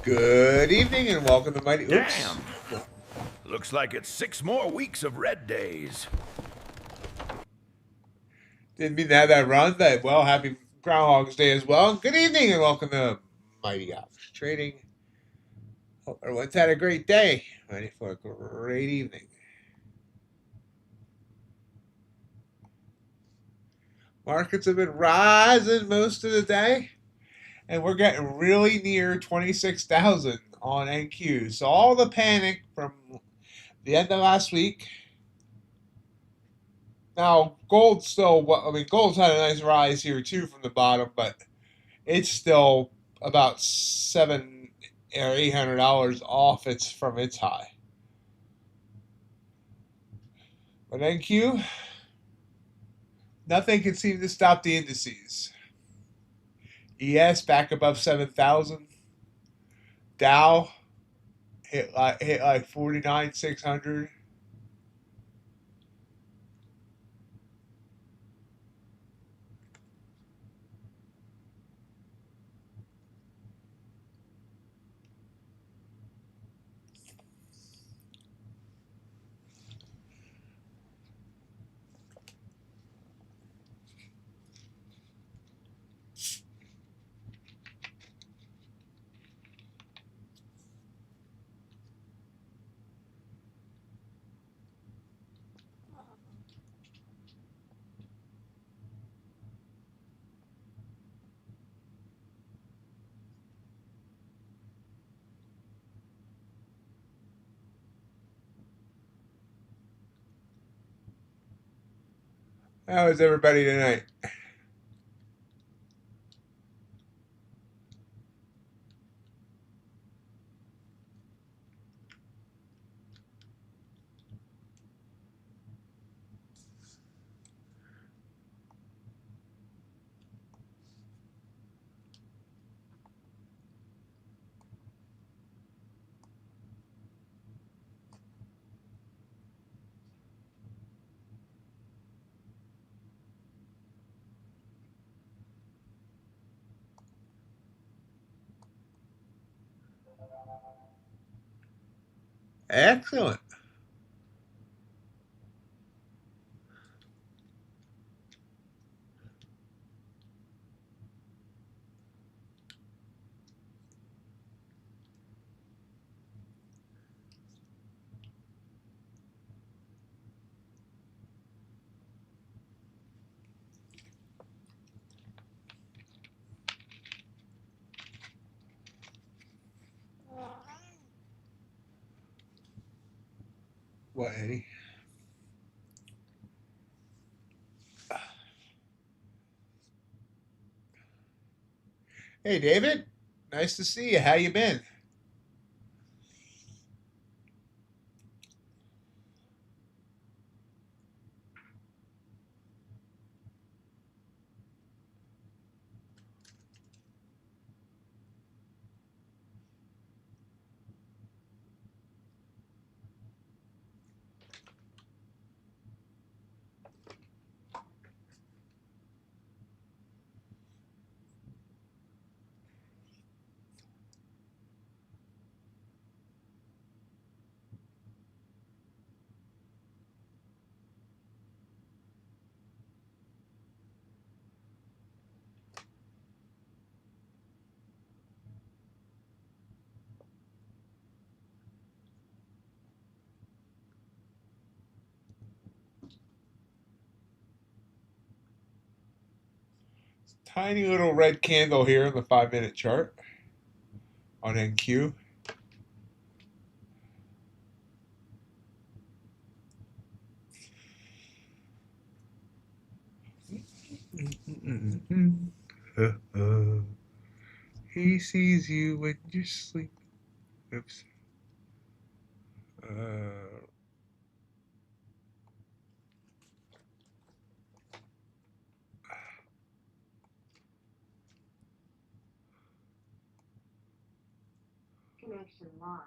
Good evening and welcome to Mighty. Oops. Damn. Looks like it's 6 more weeks of red days. Didn't mean to have that run, but well, happy Groundhog's Day as well. Good evening and welcome to MightyOxTrading. Hope everyone's had a great day. Ready for a great evening. Markets have been rising most of the day, and we're getting really near 26,000 on NQ. So all the panic from the end of last week. Now, gold's still, gold's had a nice rise here too from the bottom, but it's still about $700 or $800 off from its high. But NQ, nothing can seem to stop the indices. ES back above 7,000. Dow hit like 49,600. How is everybody tonight? Excellent. What, Eddie? Hey, David. Nice to see you. How you been? Tiny little red candle here in the 5-minute chart on NQ. He sees you when you're sleeping. Oops. Connection lost.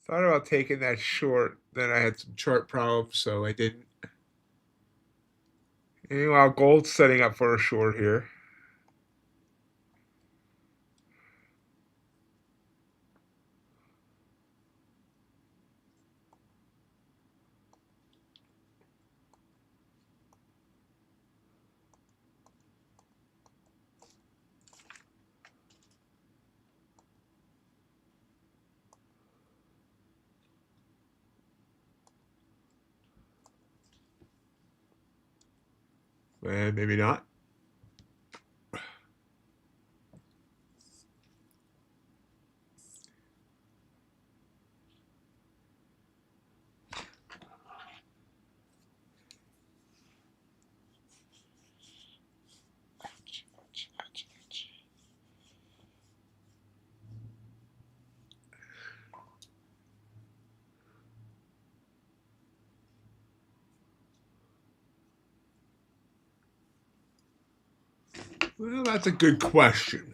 Thought about taking that short, then I had some chart problems, so I didn't. Meanwhile, gold's setting up for a short here. And maybe not. Well, that's a good question.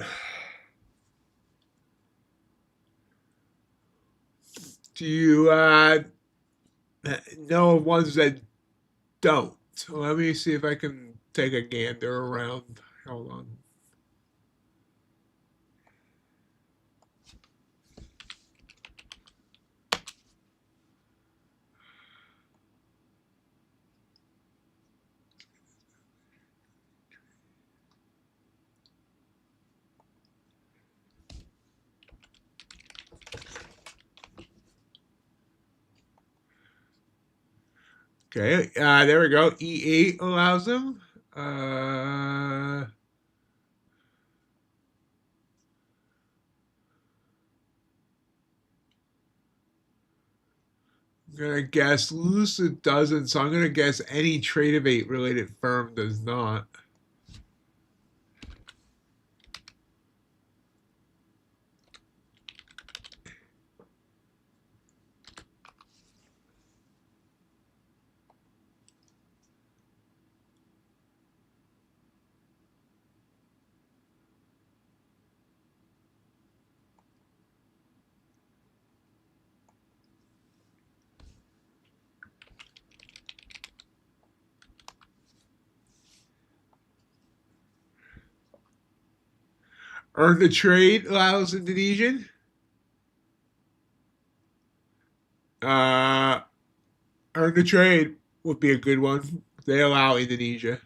Do you know of ones that don't? Let me see if I can take a gander around. Hold on. Okay, there we go. E8 allows them. I'm gonna guess Lucid doesn't, so I'm gonna guess any Tradovate related firm does not. Earn the Trade allows Indonesian. Uh, Earn the Trade would be a good one. They allow Indonesia.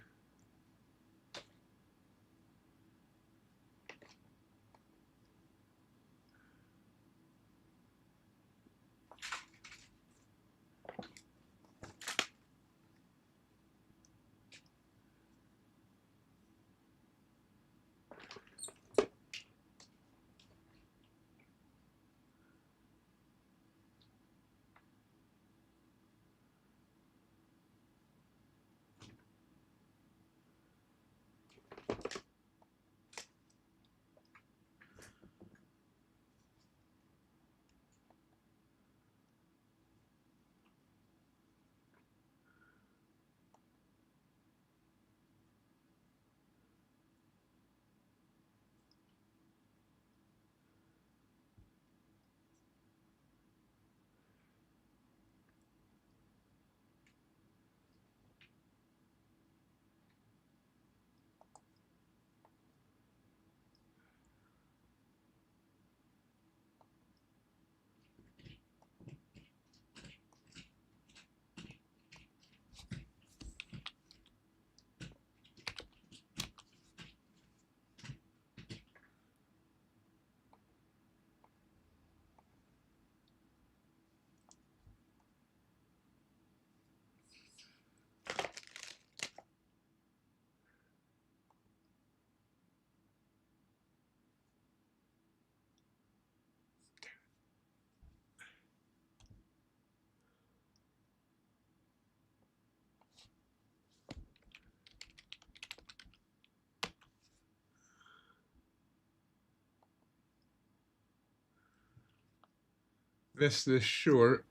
Missed this short.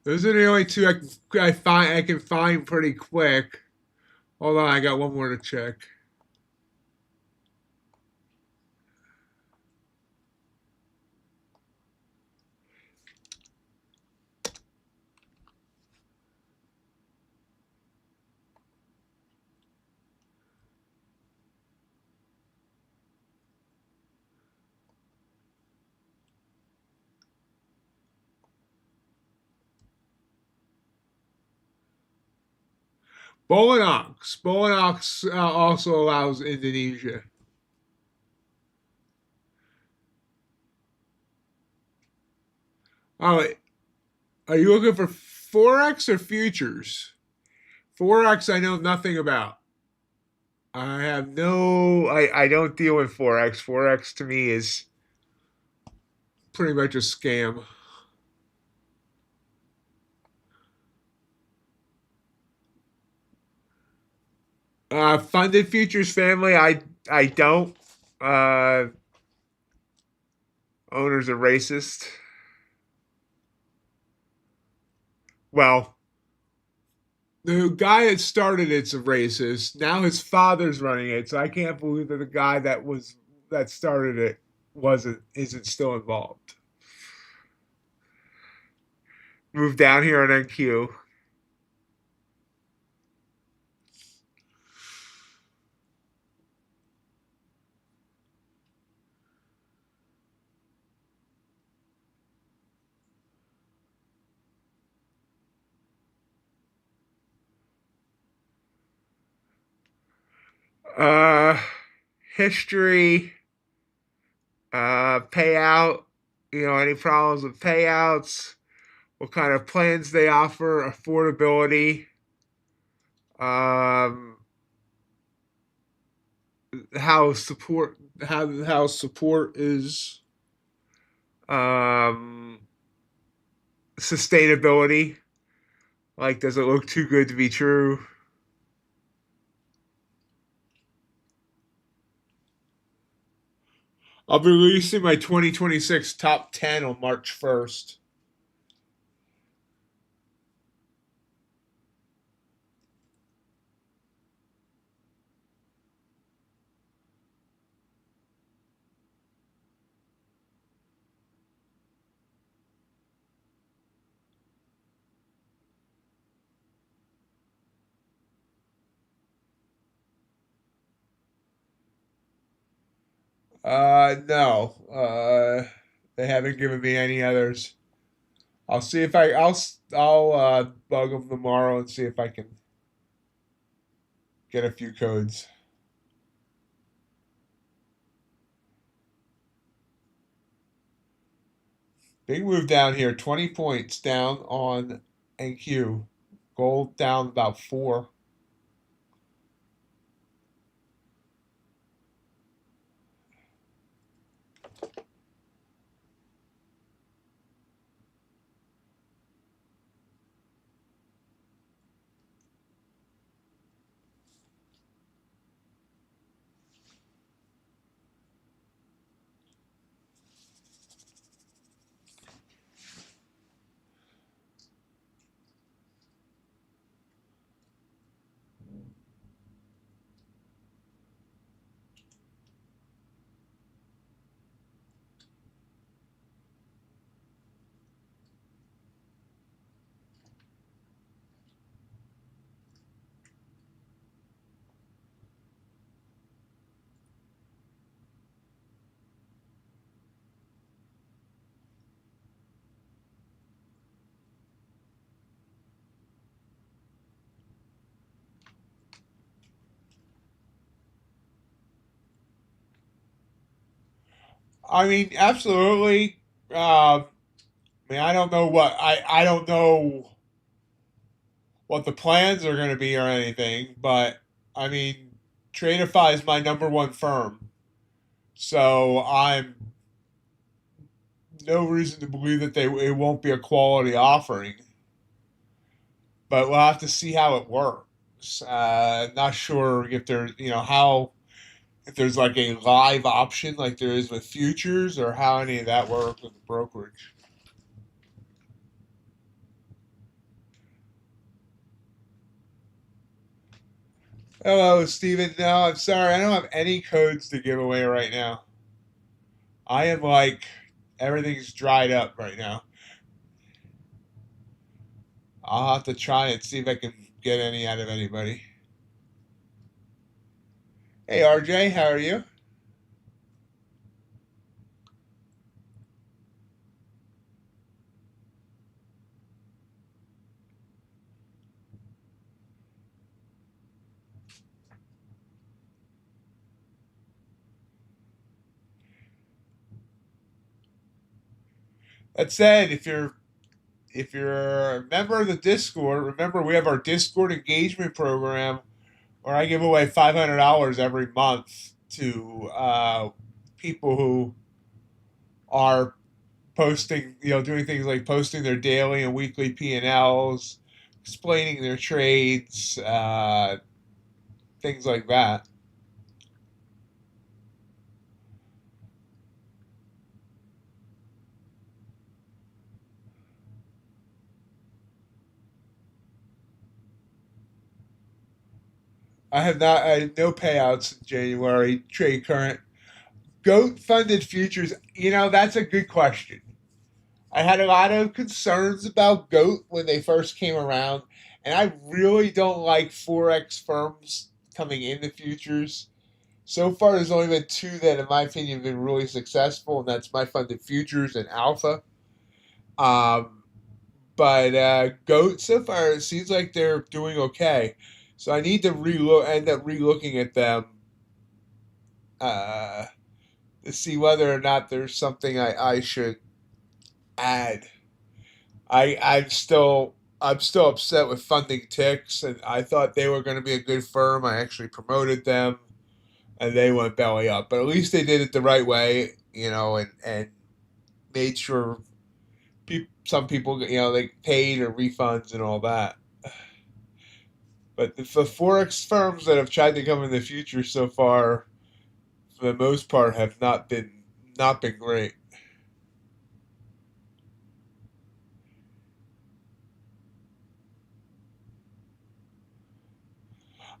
Those are the only two I can find pretty quick. Hold on, I got one more to check. Bull and ox. Bull and ox also allows Indonesia. All right. Are you looking for Forex or futures? Forex, I know nothing about. I don't deal with Forex. Forex to me is pretty much a scam. Funded futures family, I don't. Uh, Owners are racist. Well, the guy that started it's a racist. Now his father's running it, so I can't believe that the guy that started it isn't still involved. Move down here on NQ. Uh, History, payout. Any problems with payouts? What kind of plans they offer? Affordability. Um, how support is. Um, Sustainability. Like, does it look too good to be true? I'll be releasing my 2026 top 10 on March 1st. No. They haven't given me any others. I'll see if I'll bug them tomorrow and see if I can get a few codes. Big move down here, 20 points down on NQ. Gold down about 4. I mean, absolutely. I don't know I don't know what the plans are going to be or anything, but I mean, Tradify is my number one firm, so I'm no reason to believe that it won't be a quality offering. But we'll have to see how it works. Not sure if there's how if there's like a live option like there is with futures or how any of that works with the brokerage. Hello, Steven. No, I'm sorry. I don't have any codes to give away right now. I am like, everything's dried up right now. I'll have to try and see if I can get any out of anybody. Hey, RJ, how are you? That said, if you're a member of the Discord, remember we have our Discord engagement program where I give away $500 every month to people who are posting, doing things like posting their daily and weekly P&Ls, explaining their trades, things like that. I had no payouts in January. Trade current. Goat funded futures. That's a good question. I had a lot of concerns about GOAT when they first came around, and I really don't like Forex firms coming into futures. So far, there's only been two that, in my opinion, have been really successful, and that's My Funded Futures and Alpha. Um, but GOAT, so far, it seems like they're doing okay. So I need to end up relooking at them uh, to see whether or not there's something I should add. I'm still upset with funding ticks, and I thought they were going to be a good firm. I actually promoted them, and they went belly up. But at least they did it the right way, and made sure some people, they paid or refunds and all that. But the forex firms that have tried to come in the future so far, for the most part, have not been great.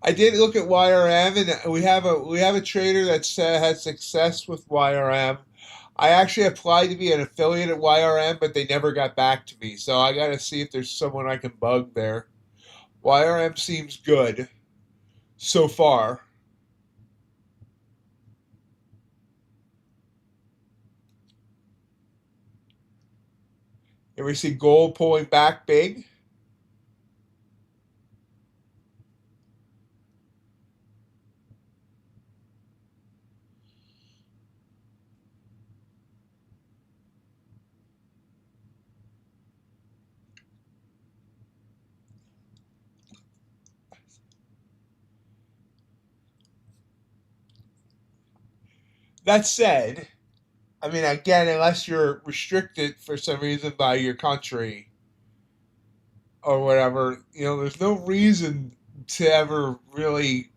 I did look at YRM, and we have a trader that's had success with YRM. I actually applied to be an affiliate at YRM, but they never got back to me. So I got to see if there's someone I can bug there. YRM seems good so far. And we see gold pulling back big. That said, I mean, again, unless you're restricted for some reason by your country or whatever, there's no reason to ever really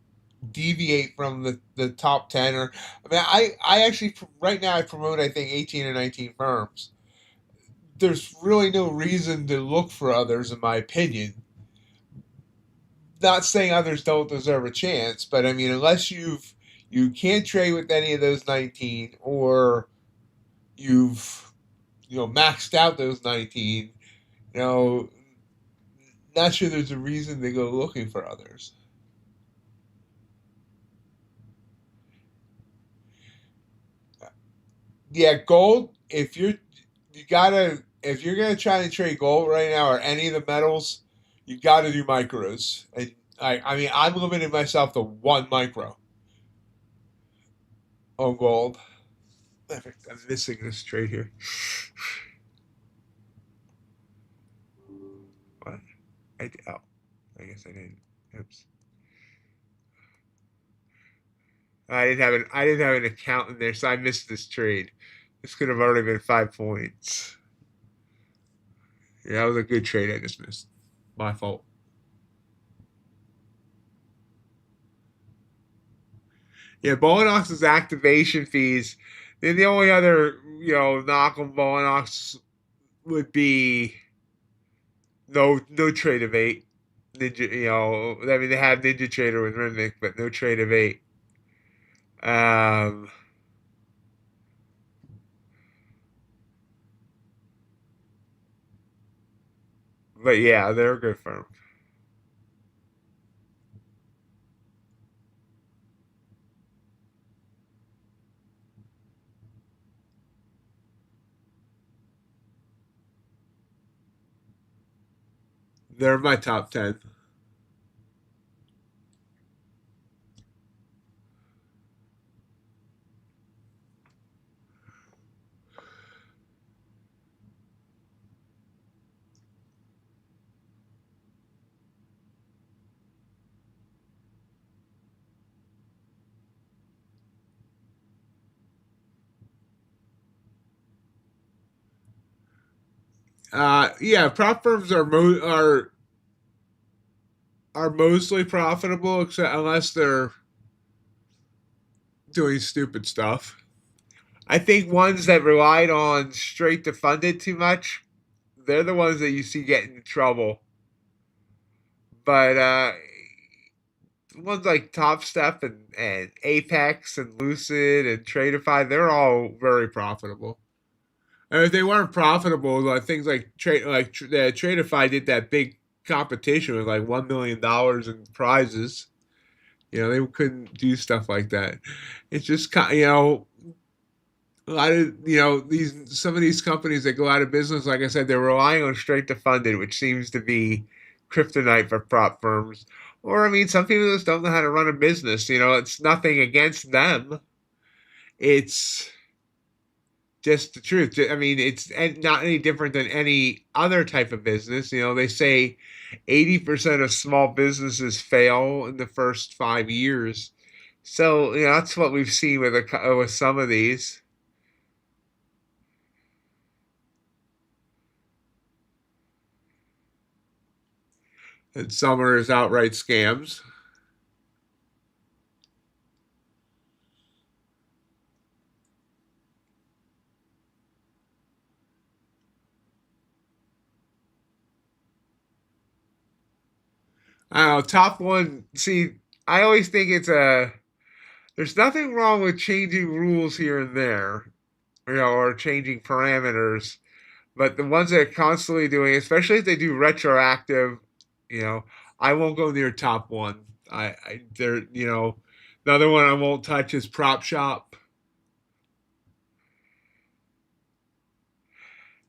deviate from the top 10. Or I mean, I actually, right now I promote, I think, 18 or 19 firms. There's really no reason to look for others, in my opinion. Not saying others don't deserve a chance, but I mean, unless you can't trade with any of those 19, or you've maxed out those 19, you know not sure there's a reason to go looking for others. Yeah, gold. If you're gonna try to trade gold right now or any of the metals, you got to do micros. And I mean, I'm limiting myself to one micro on gold. I'm missing this trade here. What? Oh, I guess I didn't. Oops. I didn't have an account in there, so I missed this trade. This could have already been 5 points. Yeah, that was a good trade I just missed. My fault. Yeah, Bowenox's activation fees. Then the only other, knock on Bowenox would be no trade of eight. Ninja, I mean they have NinjaTrader with Rhythmic, but no trade of eight. Um, but yeah, they're a good firm. They're my top 10. Yeah, prop firms are mostly profitable, except unless they're doing stupid stuff. I think ones that relied on straight to funded too much, they're the ones that you see getting in trouble. But ones like topstep and Apex and Lucid and Tradeify, they're all very profitable. And if they weren't profitable, like things like Tradeify did that big competition with like $1 million in prizes. They couldn't do stuff like that. It's just a lot of these some of these companies that go out of business. Like I said, they're relying on straight to funded, which seems to be kryptonite for prop firms. Or I mean, some people just don't know how to run a business. It's nothing against them. It's just the truth. I mean, it's not any different than any other type of business. They say 80% of small businesses fail in the first 5 years. So, that's what we've seen with some of these. And some are as outright scams. I don't know, top one. See, I always think there's nothing wrong with changing rules here and there, or changing parameters. But the ones that are constantly doing, especially if they do retroactive, you know, I won't go near top one. Another one I won't touch is Prop Shop.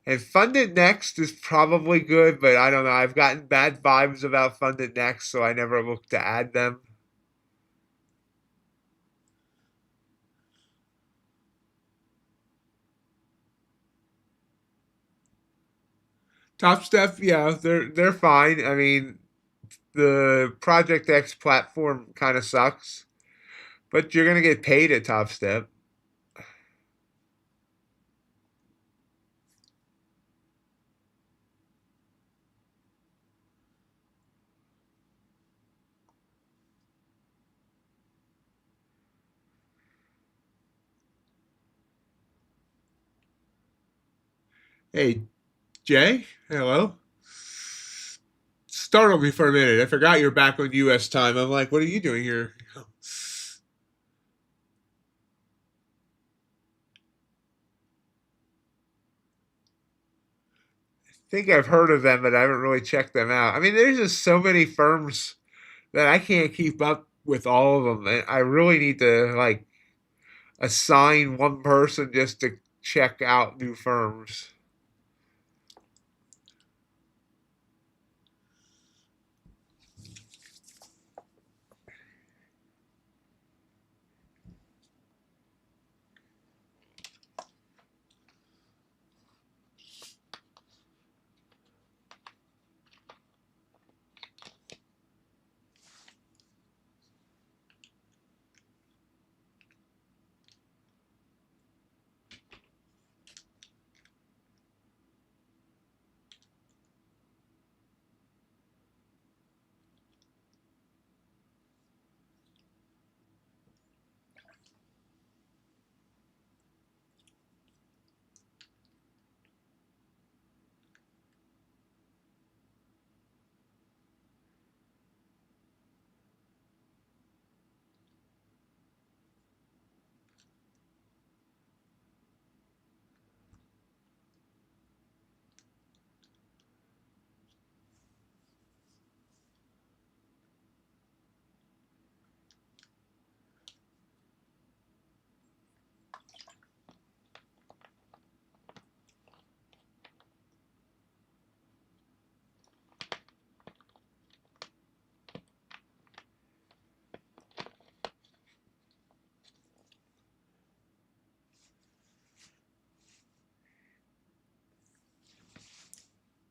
And Funded Next is probably good, but I don't know. I've gotten bad vibes about Funded Next, so I never look to add them. Top Step, yeah, they're fine. I mean, the Project X platform kind of sucks, but you're gonna get paid at Top Step. Hey, Jay, hello. Startled me for a minute. I forgot you're back on U.S. time. I'm like, what are you doing here? I think I've heard of them, but I haven't really checked them out. I mean, there's just so many firms that I can't keep up with all of them. And I really need to like assign one person just to check out new firms.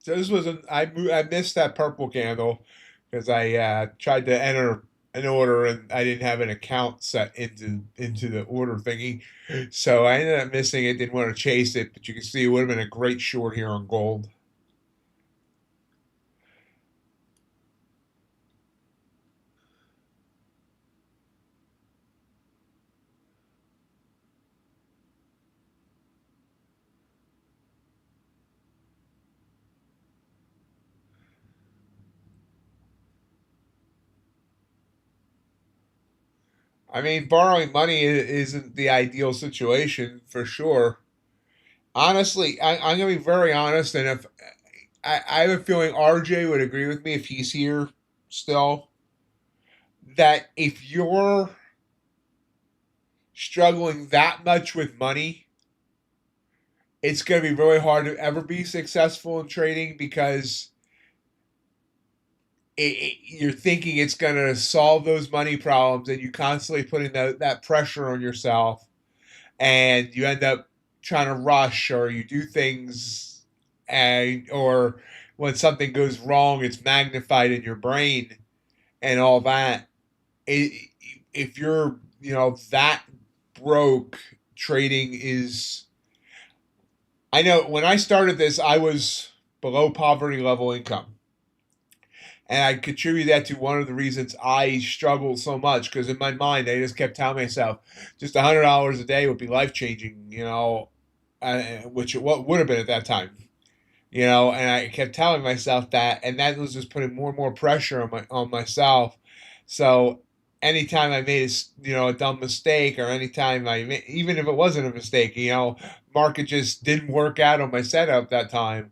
So this was I missed that purple candle because I tried to enter an order and I didn't have an account set into the order thingy, so I ended up missing it. Didn't want to chase it, but you can see it would have been a great short here on gold. I mean, borrowing money isn't the ideal situation for sure. Honestly, I'm going to be very honest, and if I have a feeling RJ would agree with me if he's here still, that if you're struggling that much with money, it's going to be really hard to ever be successful in trading because you're thinking it's going to solve those money problems, and you constantly putting that pressure on yourself, and you end up trying to rush or you do things, and or when something goes wrong, it's magnified in your brain and all that. It, if you're that broke, trading is. I know when I started this, I was below poverty level income. And I contribute that to one of the reasons I struggled so much because in my mind, I just kept telling myself just $100 a day would be life changing, which what would have been at that time, and I kept telling myself that, and that was just putting more and more pressure on myself. So anytime I made a dumb mistake, or anytime even if it wasn't a mistake, market just didn't work out on my setup that time,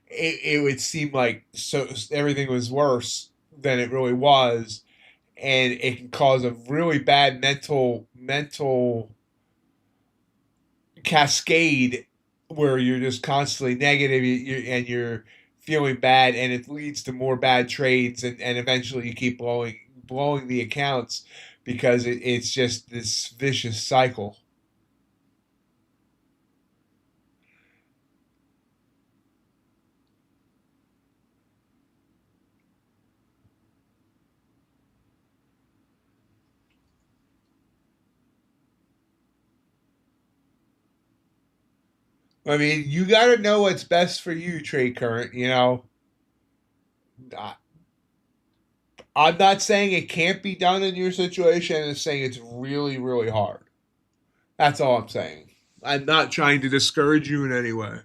it would seem like so everything was worse than it really was, and it can cause a really bad mental cascade where you're just constantly negative, and you're feeling bad, and it leads to more bad trades, and eventually you keep blowing the accounts because it's just this vicious cycle. I mean, you got to know what's best for you, trade current. I- I'm not saying it can't be done in your situation. I'm saying it's really, really hard. That's all I'm saying. I'm not trying to discourage you in any way.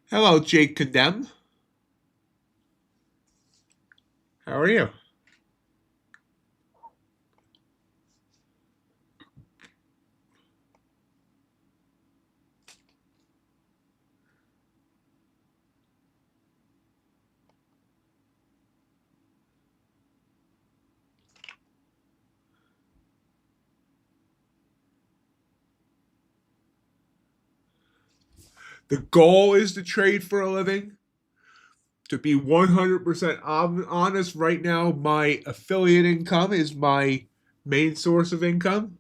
Hello, Jake Condemn. How are you? The goal is to trade for a living. To be 100% honest, right now, my affiliate income is my main source of income.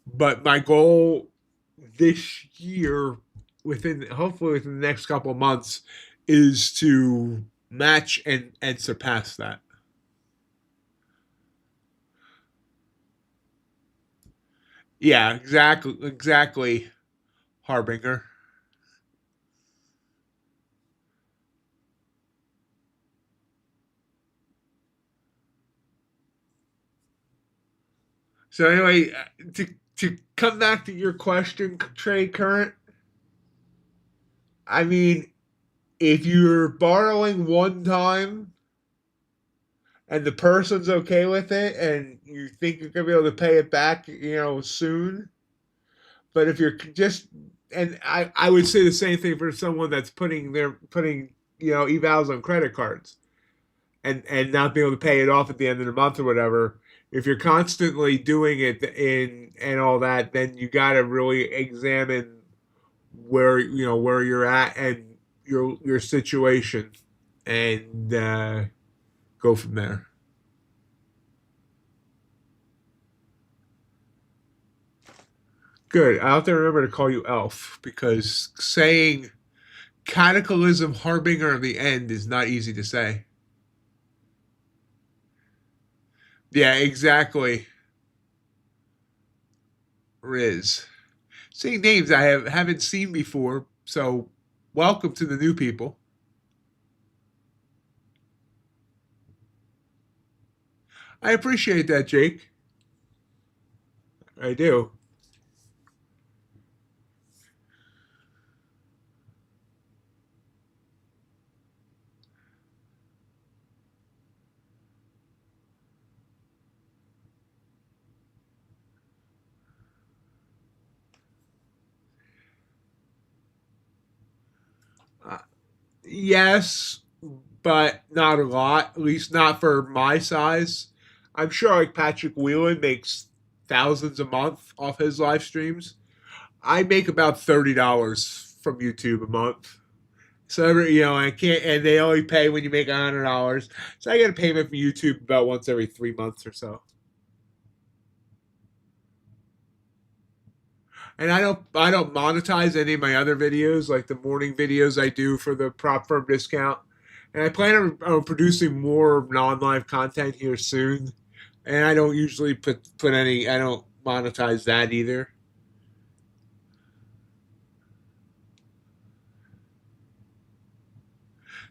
But my goal this year, hopefully within the next couple of months, is to match and surpass that. Yeah, exactly, Harbinger. So anyway, to come back to your question, trade current. I mean, if you're borrowing one time and the person's okay with it, and you think you're gonna be able to pay it back, soon. But if you're just, and I would say the same thing for someone that's putting evals on credit cards, and not being able to pay it off at the end of the month or whatever. If you're constantly doing it in and all that, then you got to really examine where you're at and your situation, and go from there. Good. I'll have to remember to call you Elf because saying cataclysm harbinger of the end is not easy to say. Yeah, exactly. Riz. Seeing names I haven't seen before, so welcome to the new people. I appreciate that, Jake. I do. Uh, yes, but not a lot. At least not for my size. I'm sure like Patrick Whelan makes thousands a month off his live streams. I make about $30 from YouTube a month. So I can't, and they only pay when you make $100. So I get a payment from YouTube about once every 3 months or so. And I don't monetize any of my other videos, like the morning videos I do for the prop firm discount. And I plan on producing more non-live content here soon. And I don't usually put any. I don't monetize that either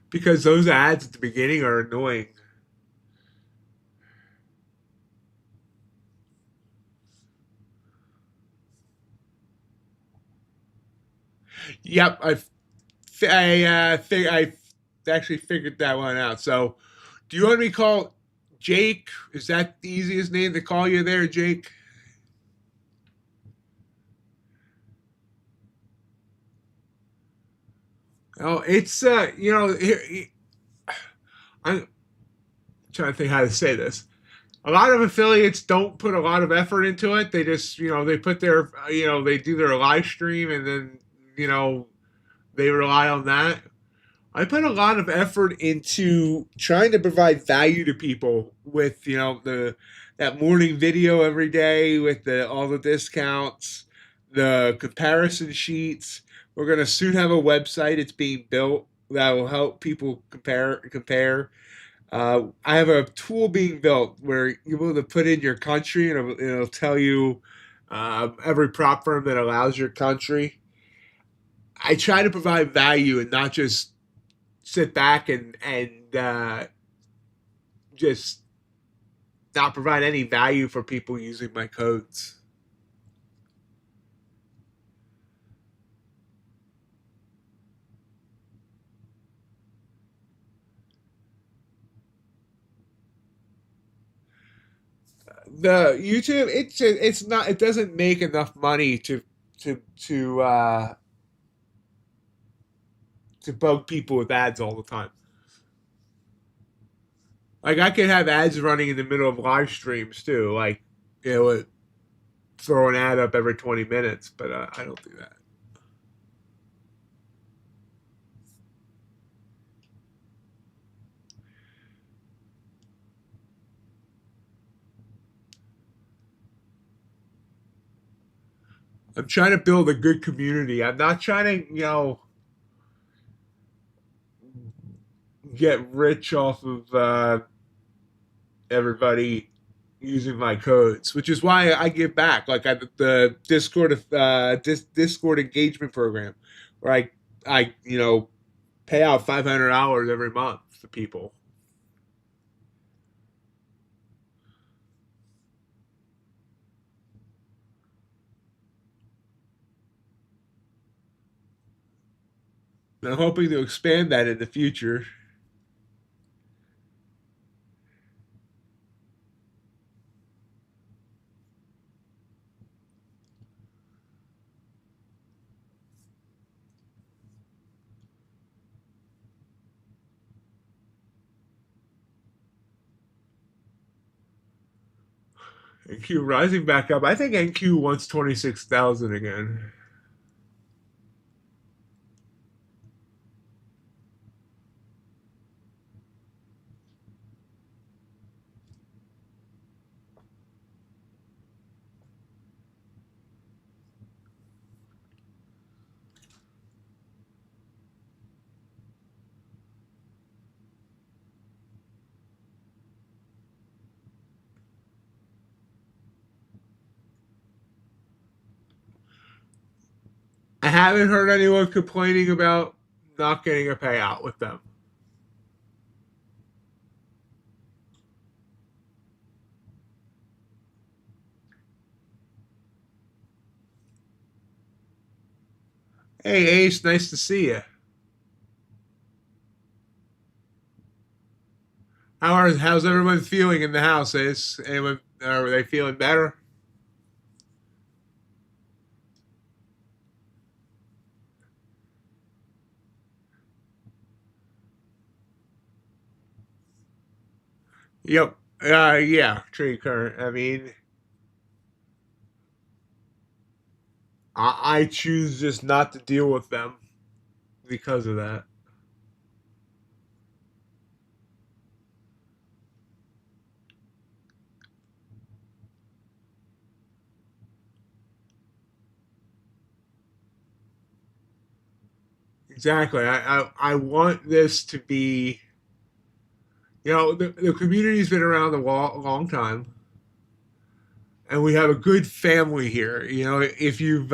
because those ads at the beginning are annoying. Yep, I actually figured that one out. So, do you want me to call Jake? Is that the easiest name to call you there, Jake? Oh, it's I'm trying to think how to say this. A lot of affiliates don't put a lot of effort into it. They just, they put their, they do their live stream and then, you know, they rely on that. I put a lot of effort into trying to provide value to people with, the that morning video every day with the all the discounts, the comparison sheets. We're gonna soon have a website. It's being built that will help people compare. I have a tool being built where you're able to put in your country and it'll tell you every prop firm that allows your country. I try to provide value and not just sit back and just not provide any value for people using my codes. The YouTube, it's not, it doesn't make enough money to bug people with ads all the time. Like I could have ads running in the middle of live streams too, like throw an ad up every 20 minutes, but I don't do that. I'm trying to build a good community. I'm not trying to, get rich off of everybody using my codes, which is why I give back. Like the Discord engagement program, where I pay out $500 every month to people. And I'm hoping to expand that in the future. NQ rising back up. I think NQ wants 26,000 again. I haven't heard anyone complaining about not getting a payout with them. Hey Ace, nice to see you. How's everyone feeling in the house, Ace? Anyone, are they feeling better? Yep. Yeah, trade current. I mean, I choose just not to deal with them because of that. Exactly. I want this to be, the community's been around a long time, and we have a good family here. If you've,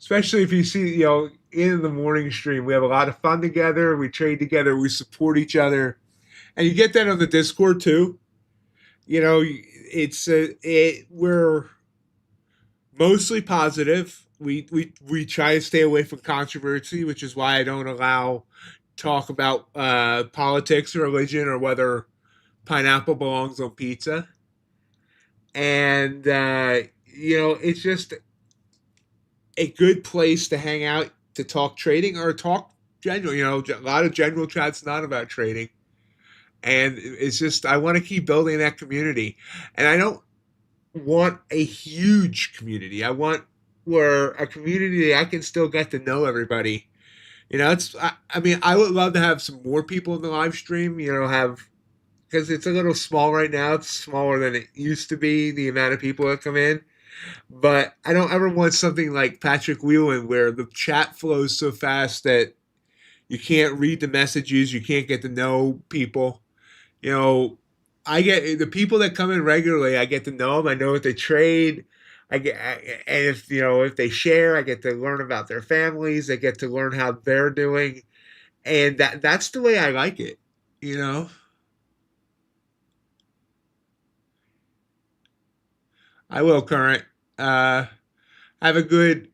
especially if you see, in the morning stream, we have a lot of fun together. We trade together. We support each other, and you get that on the Discord too. We're mostly positive. We try to stay away from controversy, which is why I don't allow talk about politics or religion or whether pineapple belongs on pizza. And it's just a good place to hang out to talk trading or talk general. A lot of general chats not about trading, and it's just I want to keep building that community, and I don't want a huge community. I want where a community that I can still get to know everybody. I mean, I would love to have some more people in the live stream. Have because it's a little small right now. It's smaller than it used to be. The amount of people that come in, but I don't ever want something like Patrick Whelan where the chat flows so fast that you can't read the messages, you can't get to know people. You know, I get the people that come in regularly. I get to know them. I know what they trade. And if they share, I get to learn about their families. I get to learn how they're doing, and that's the way I like it. You know, I will current. Uh, have a good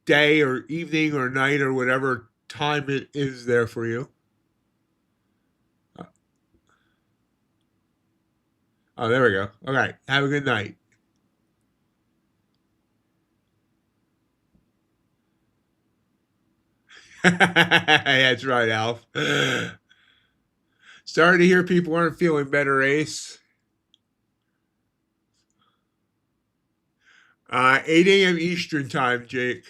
day or evening or night or whatever time it is there for you. Oh, there we go. All right. Have a good night. That's right, Alf. Sorry to hear people aren't feeling better, Ace. 8 a.m. Eastern time, Jake.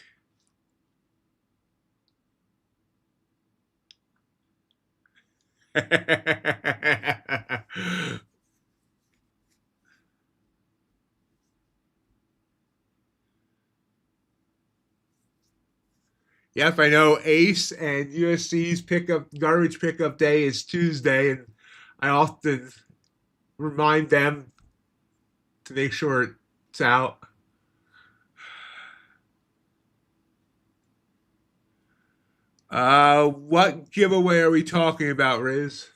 Yep, I know Ace and USC's pickup garbage pickup day is Tuesday, and I often remind them to make sure it's out. What giveaway are we talking about, Riz?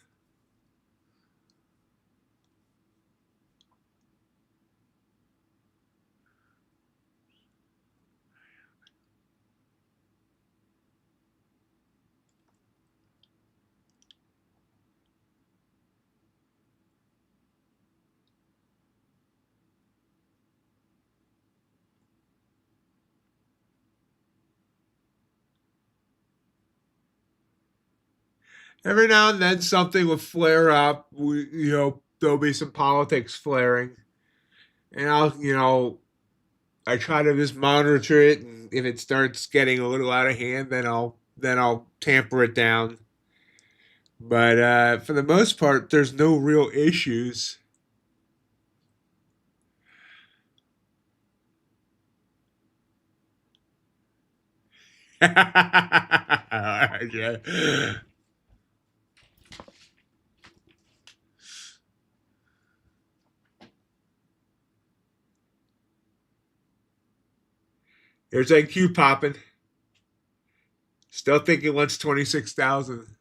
Every now and then something will flare up. There'll be some politics flaring, and I try to just monitor it, and if it starts getting a little out of hand, then I'll tamper it down. But for the most part, there's no real issues. Yeah. There's NQ popping. Still think it wants 26,000.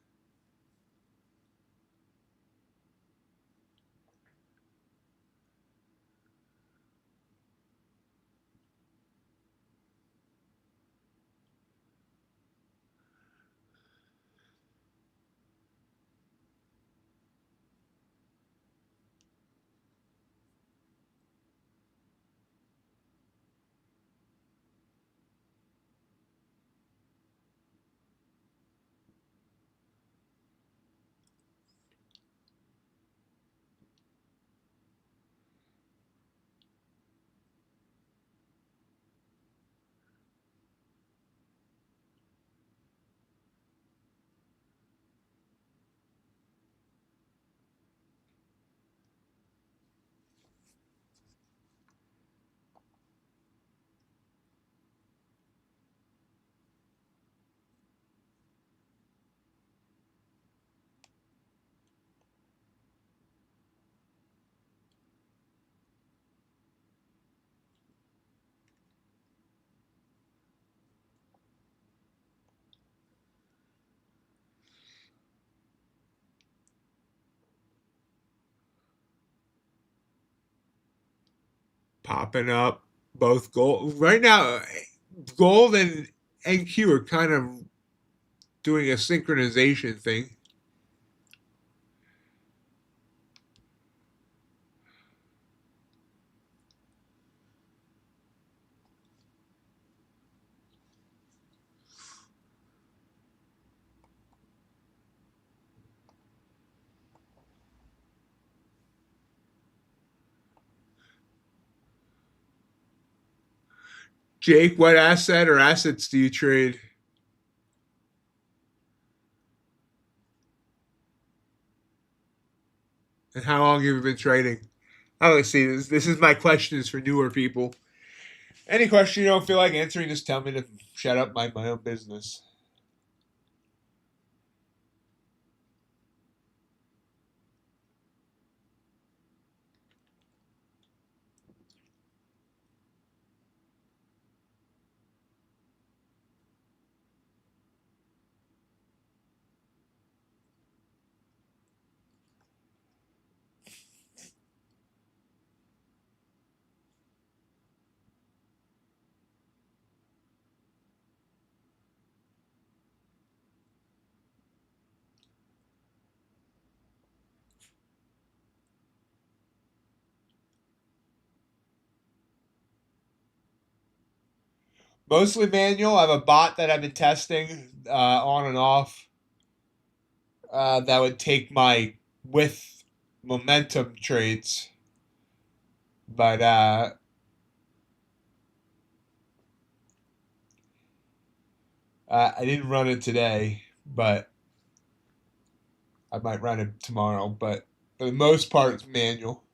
Popping up both gold right now. Gold and NQ are kind of doing a synchronization thing. Jake, what asset or assets do you trade? And how long have you been trading? Oh, let's see. This is my questions for newer people. Any question you don't feel like answering, just tell me to shut up, mind my own business. Mostly manual. I have a bot that I've been testing on and off that would take my with momentum trades, but I didn't run it today, but I might run it tomorrow. But for the most part, it's manual.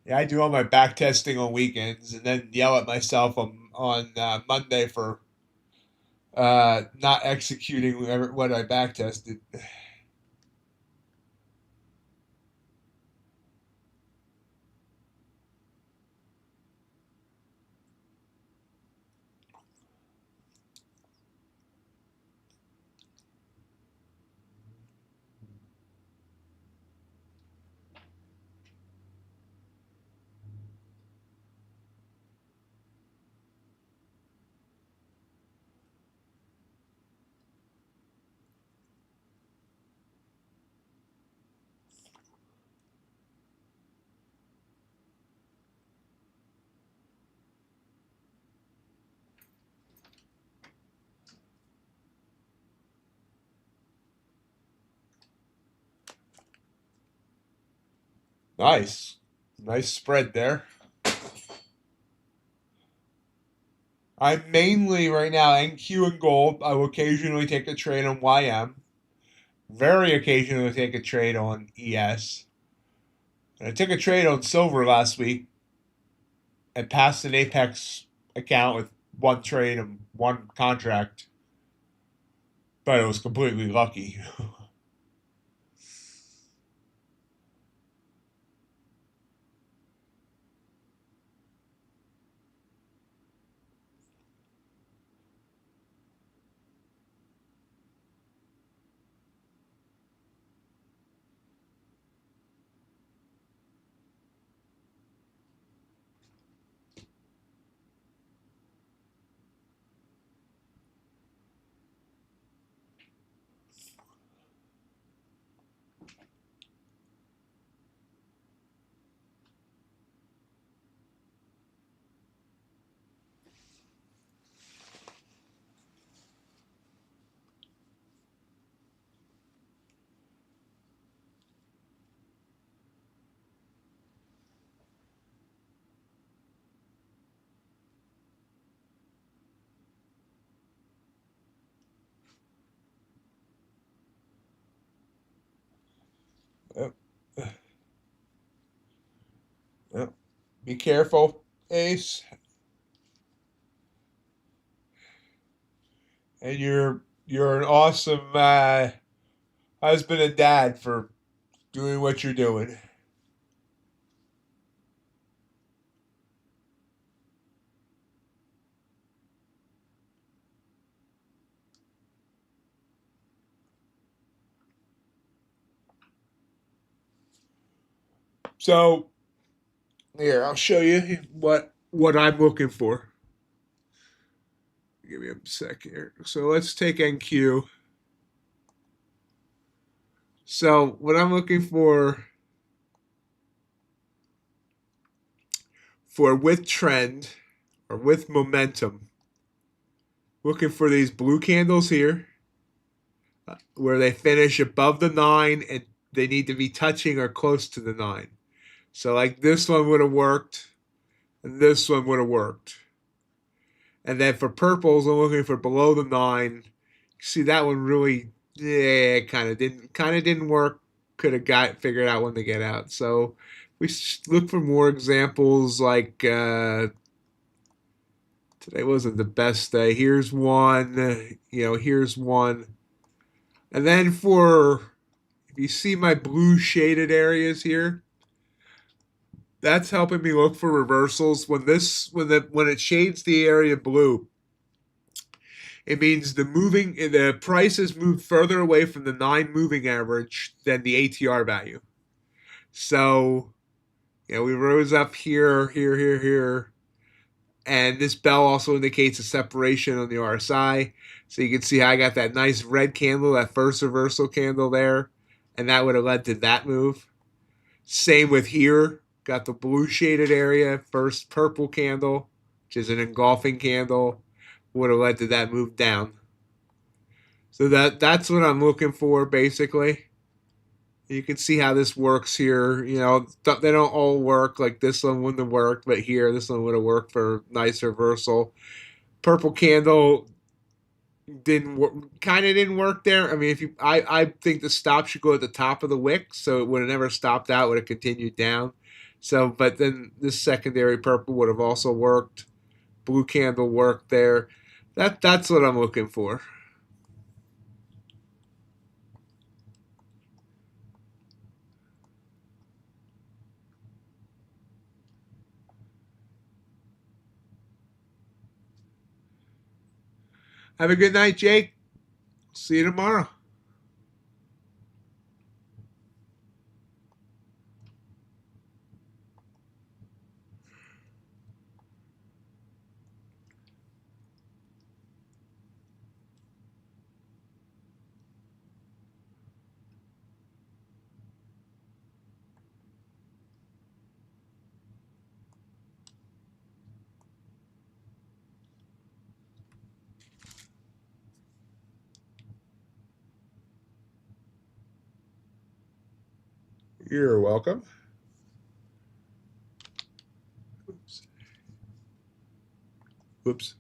Yeah, I do all my back testing on weekends, and then yell at myself on Monday for not executing what I back tested. Nice, nice spread there. I'm mainly right now NQ and gold. I will occasionally take a trade on YM. Very occasionally take a trade on ES. And I took a trade on silver last week and passed an Apex account with one trade and one contract, but it was completely lucky. Yep. Yep. Be careful, Ace. and you're an awesome husband and dad for doing what you're doing. So here, I'll show you what I'm looking for. Give me a second here. So let's take NQ. So what I'm looking for with trend or with momentum, looking for these blue candles here where they finish above the 9 and they need to be touching or close to the 9. So like this one would have worked and this one would have worked. And then for purples, I'm looking for below the 9. See that one really kind of didn't work. Could have got figured out when to get out. So we look for more examples like today wasn't the best day. Here's one, here's one. And then if you see my blue shaded areas here, that's helping me look for reversals. When it shades the area blue, it means the prices moved further away from the 9 moving average than the ATR value. So, we rose up here, and this bell also indicates a separation on the RSI. So you can see how I got that nice red candle, that first reversal candle there, and that would have led to that move. Same with here, got the blue shaded area, first purple candle, which is an engulfing candle, would have led to that move down. So that's what I'm looking for, basically. You can see how this works here. They don't all work. Like this one wouldn't have worked, but here, this one would have worked for nice reversal. Purple candle didn't work there. I mean, I think the stop should go at the top of the wick, so it would have never stopped out, would have continued down. So, but then this secondary purple would have also worked. Blue candle worked there. That's what I'm looking for. Have a good night, Jake. See you tomorrow. You're welcome. Oops. Whoops.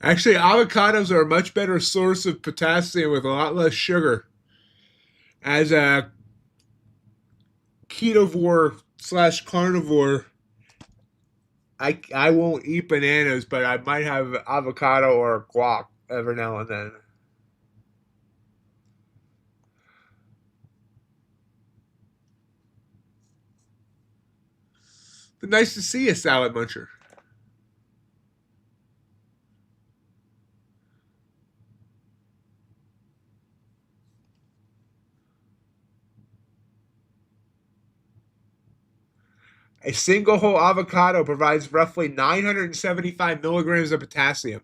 Actually, avocados are a much better source of potassium with a lot less sugar. As a ketovore slash carnivore, I won't eat bananas, but I might have avocado or guac every now and then. But nice to see you, salad muncher. A single whole avocado provides roughly 975 milligrams of potassium.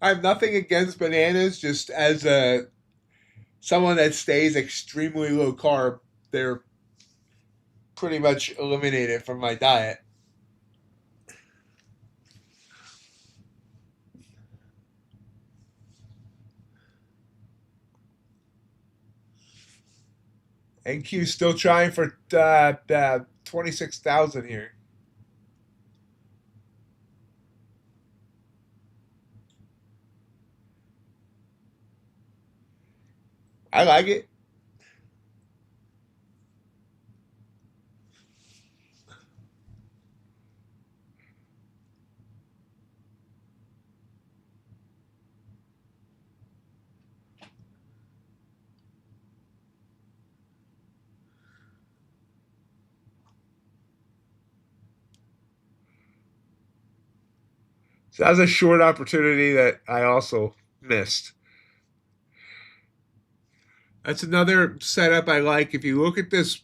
I have nothing against bananas, just as a someone that stays extremely low carb, they're pretty much eliminated from my diet. NQ still trying for 26,000 here. I like it. So that was a short opportunity that I also missed. That's another setup I like. If you look at this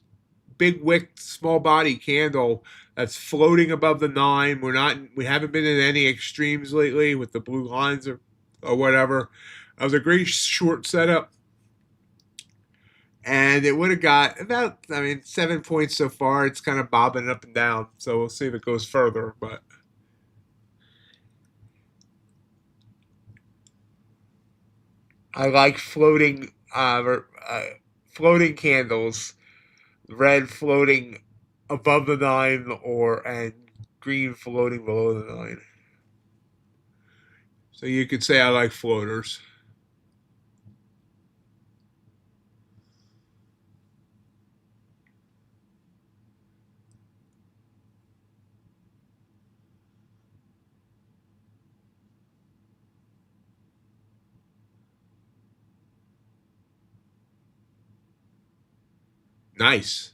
big wick, small body candle that's floating above the 9, we haven't been in any extremes lately with the blue lines or whatever. That was a great short setup. And it would have got about, 7 points so far. It's kind of bobbing up and down. So we'll see if it goes further. But I like floating candles, red floating above the 9 and green floating below the 9. So you could say I like floaters. Nice.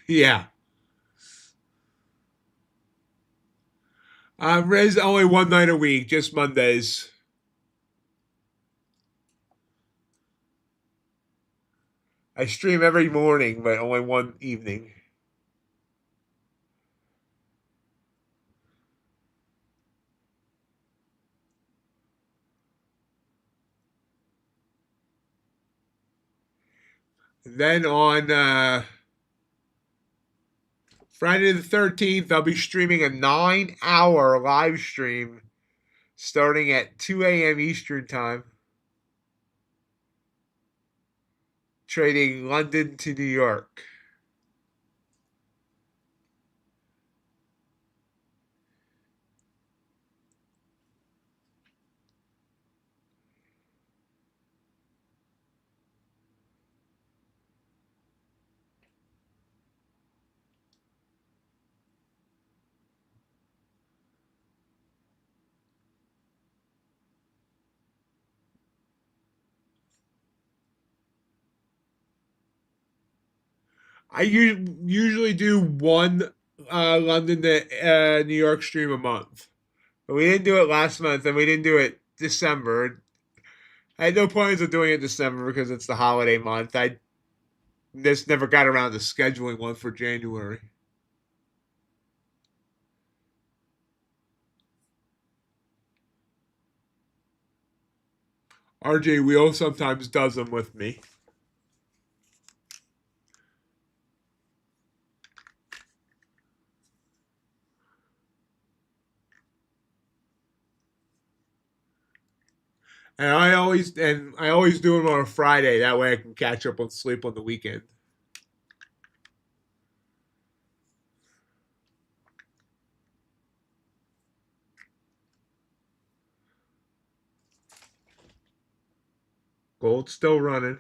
Yeah. Rez only one night a week, just Mondays. I stream every morning, but only one evening. Then on Friday the 13th, I'll be streaming a 9-hour live stream starting at 2 a.m. Eastern Time, trading London to New York. I usually do one London to New York stream a month. But we didn't do it last month, and we didn't do it December. I had no plans of doing it December because it's the holiday month. I just never got around to scheduling one for January. RJ Wheel sometimes does them with me. And I always do them on a Friday. That way I can catch up on sleep on the weekend. Gold's still running.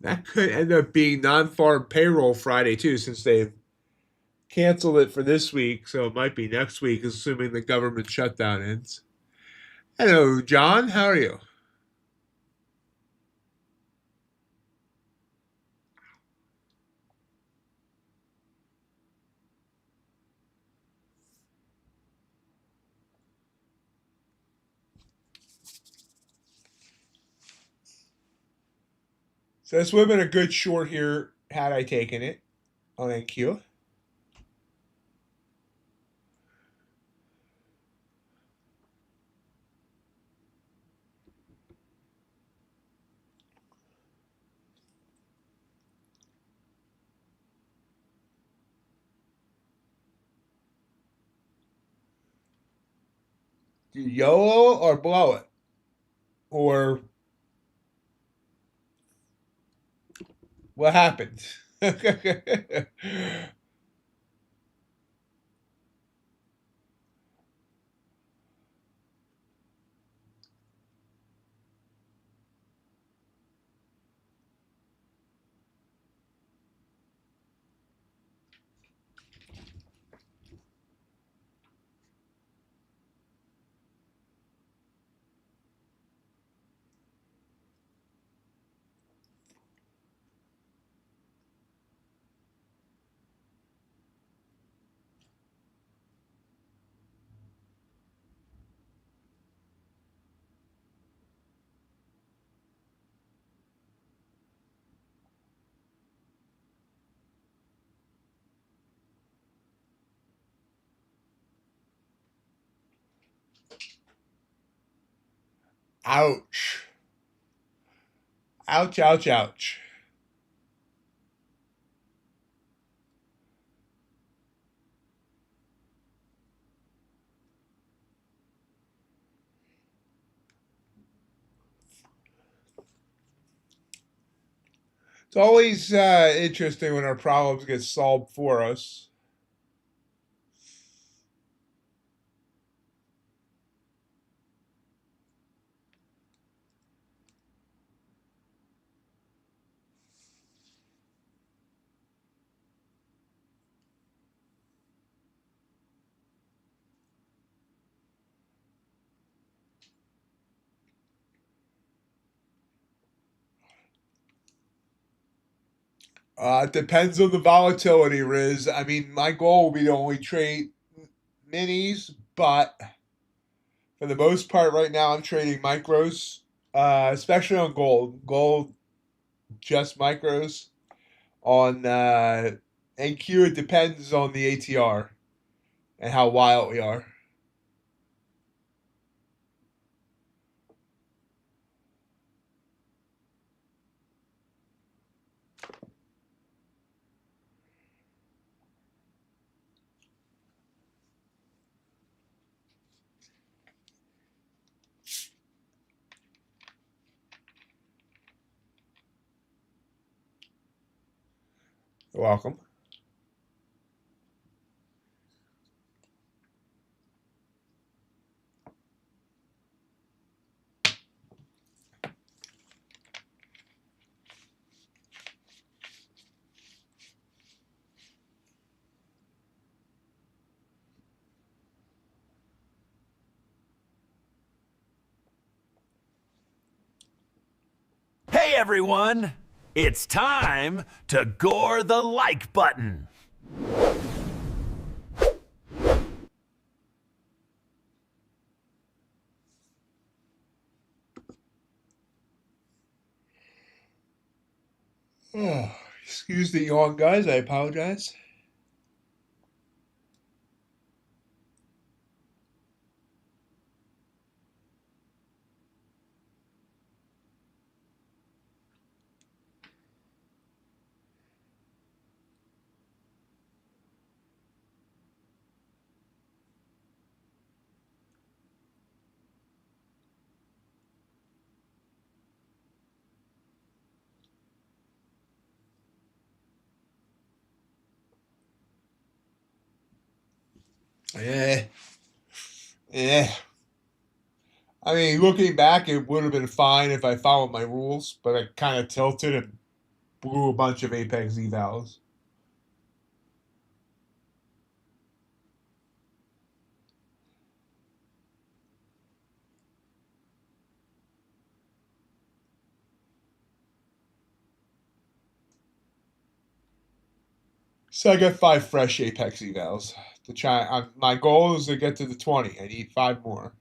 That could end up being non-farm payroll Friday too, since they've canceled it for this week. So it might be next week, assuming the government shutdown ends. Hello, John. How are you? So this would have been a good short here had I taken it on NQ. Do you YOLO or blow it? Or what happened? Ouch. Ouch, ouch, ouch. It's always interesting when our problems get solved for us. Depends on the volatility, Riz. I mean, my goal will be to only trade minis, but for the most part, right now, I'm trading micros, especially on gold. Gold, just micros. On NQ, it depends on the ATR and how wild we are. You're welcome. Hey everyone! It's time to gore the like button. Oh, excuse the yawn, guys. I apologize. Yeah. Yeah. I mean, looking back, it would have been fine if I followed my rules, but I kind of tilted and blew a bunch of Apex evals. So I got 5 fresh Apex evals to try. My goal is to get to the 20. I need 5 more.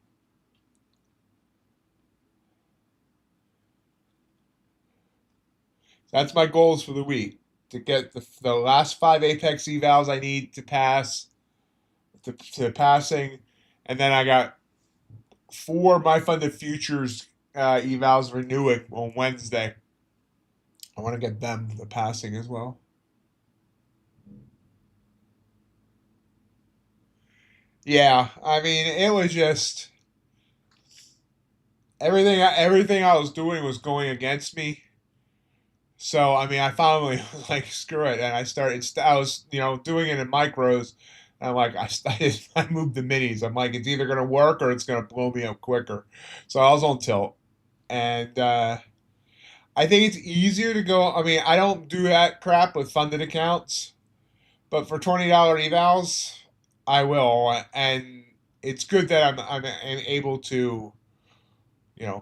That's my goals for the week, to get the last 5 Apex evals I need to pass to passing, and then I got 4 My Funded Futures evals renewing on Wednesday. I want to get them the passing as well. Yeah, I mean, it was just everything I was doing was going against me. So I mean, I finally was like, screw it, and I started. I was doing it in micros, and I'm like, I moved the minis. I'm like, it's either gonna work or it's gonna blow me up quicker. So I was on tilt, and I think it's easier to go. I mean, I don't do that crap with funded accounts, but for $20 evals, I will, and it's good that I'm able to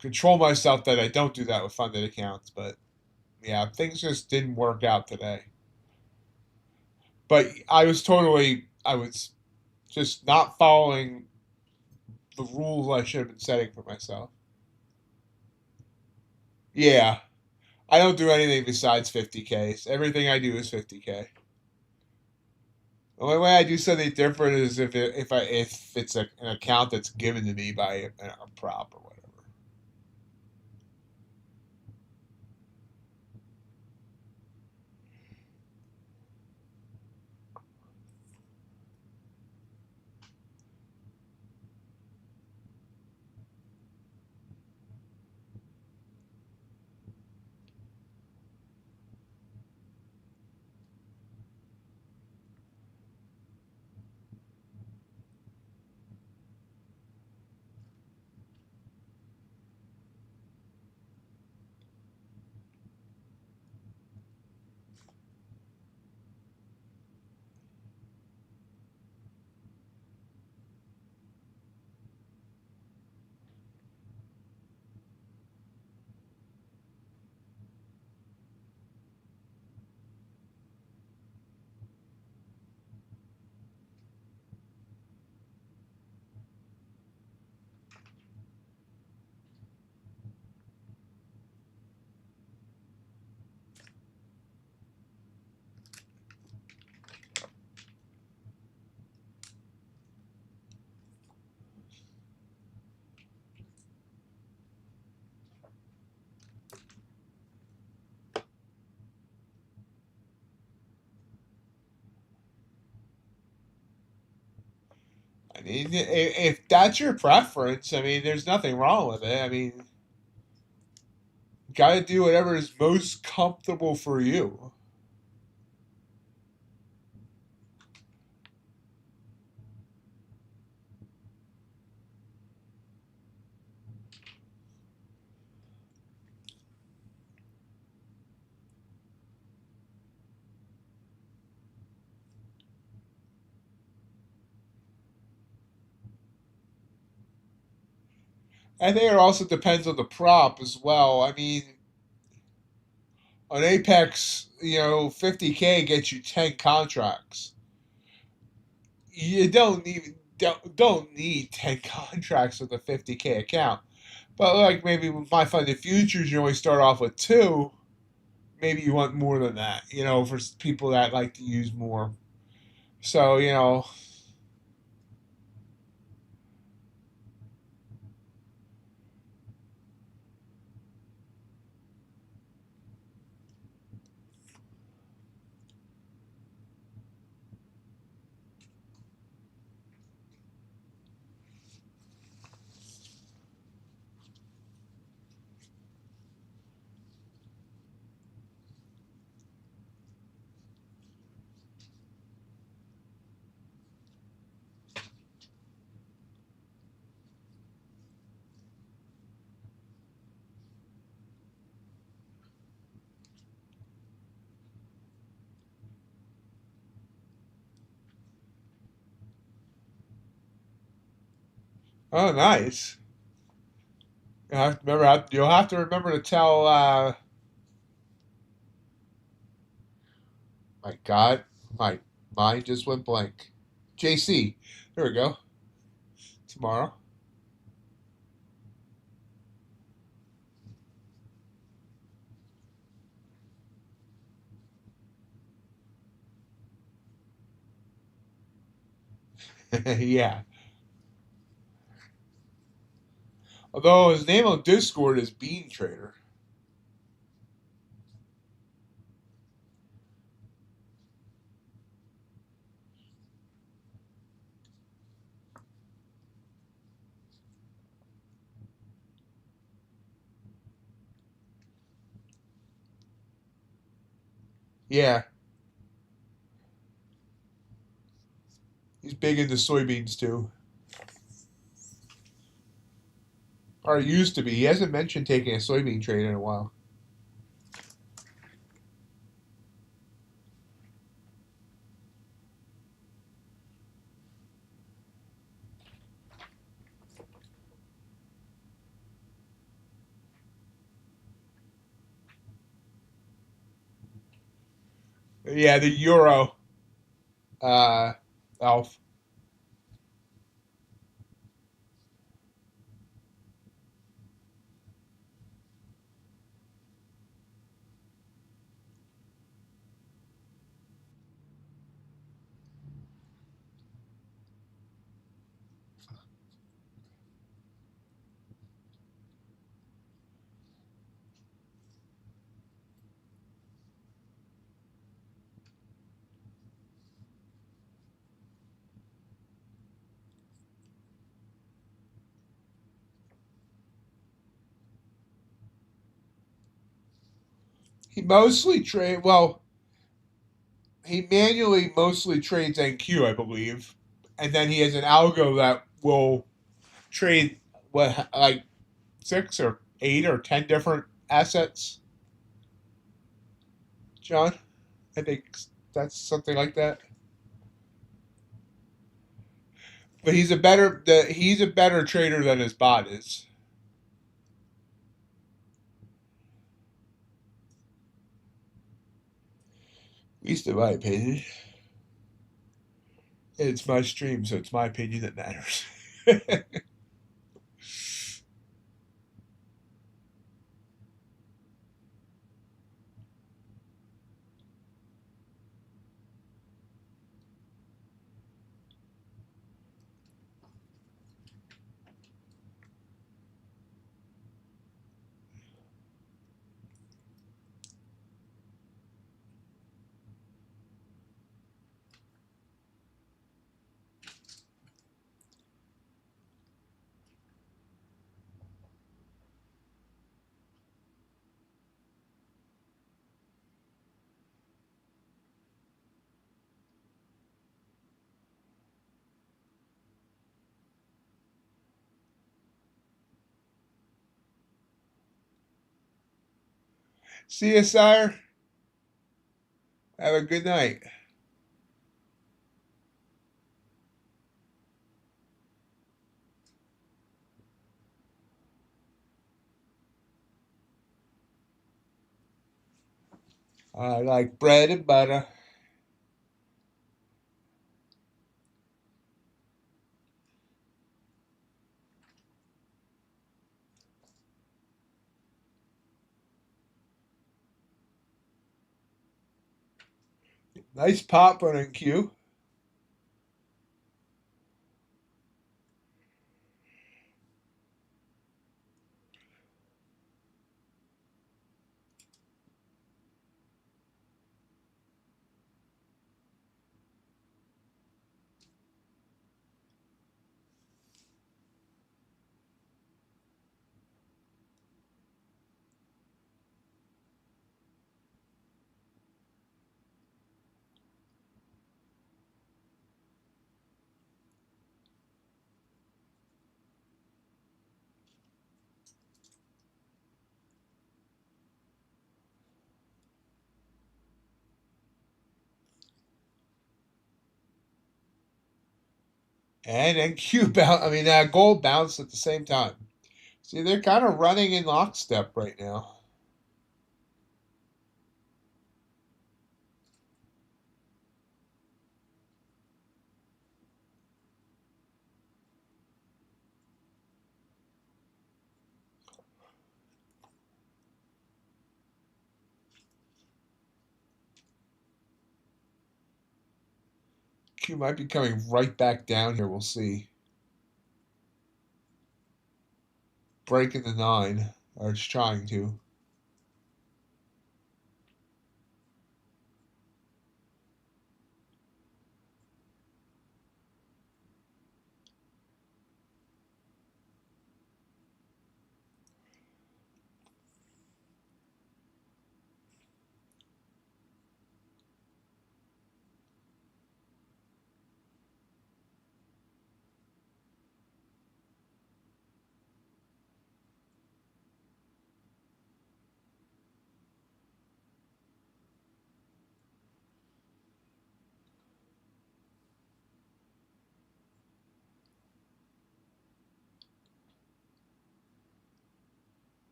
control myself that I don't do that with funded accounts. But yeah, things just didn't work out today. But I was just not following the rules I should have been setting for myself. Yeah, I don't do anything besides 50Ks. Everything I do is 50K. The only way I do something different is if it's an account that's given to me by a prop or whatever. I mean, if that's your preference, I mean, there's nothing wrong with it. I mean, got to do whatever is most comfortable for you. I think it also depends on the prop as well. I mean, on Apex, 50K gets you 10 contracts. You don't need 10 contracts with a 50K account. But like maybe with my funded futures, you only start off with two. Maybe you want more than that, for people that like to use more. So, oh, nice. You'll have to remember to tell. My God, my mind just went blank. JC, there we go. Tomorrow. Yeah. Although his name on Discord is Bean Trader. Yeah, he's big into soybeans too. Or used to be. He hasn't mentioned taking a soybean trade in a while. Yeah, the Euro. Uh, Alf. He mostly trade. Well, he manually mostly trades NQ, I believe, and then he has an algo that will trade what like 6 or 8 or 10 different assets. John, I think that's something like that. But he's a better trader than his bot is. At least in my opinion. It's my stream, so it's my opinion that matters. See you, sire. Have a good night. I like bread and butter. Nice pop on NQ. And NQ bounce. I mean, gold bounced at the same time. See, they're kind of running in lockstep right now. Q might be coming right back down here. We'll see. Breaking the 9, or it's trying to.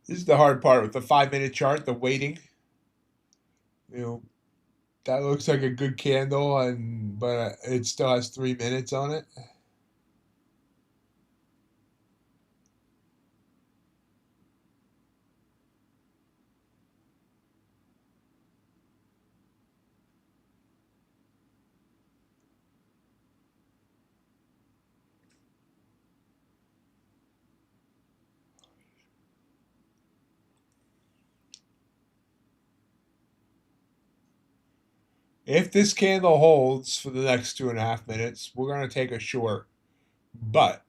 This is the hard part with the 5-minute chart, the waiting. You know, that looks like a good candle, but it still has 3 minutes on it. If this candle holds for the next 2.5 minutes, we're going to take a short. But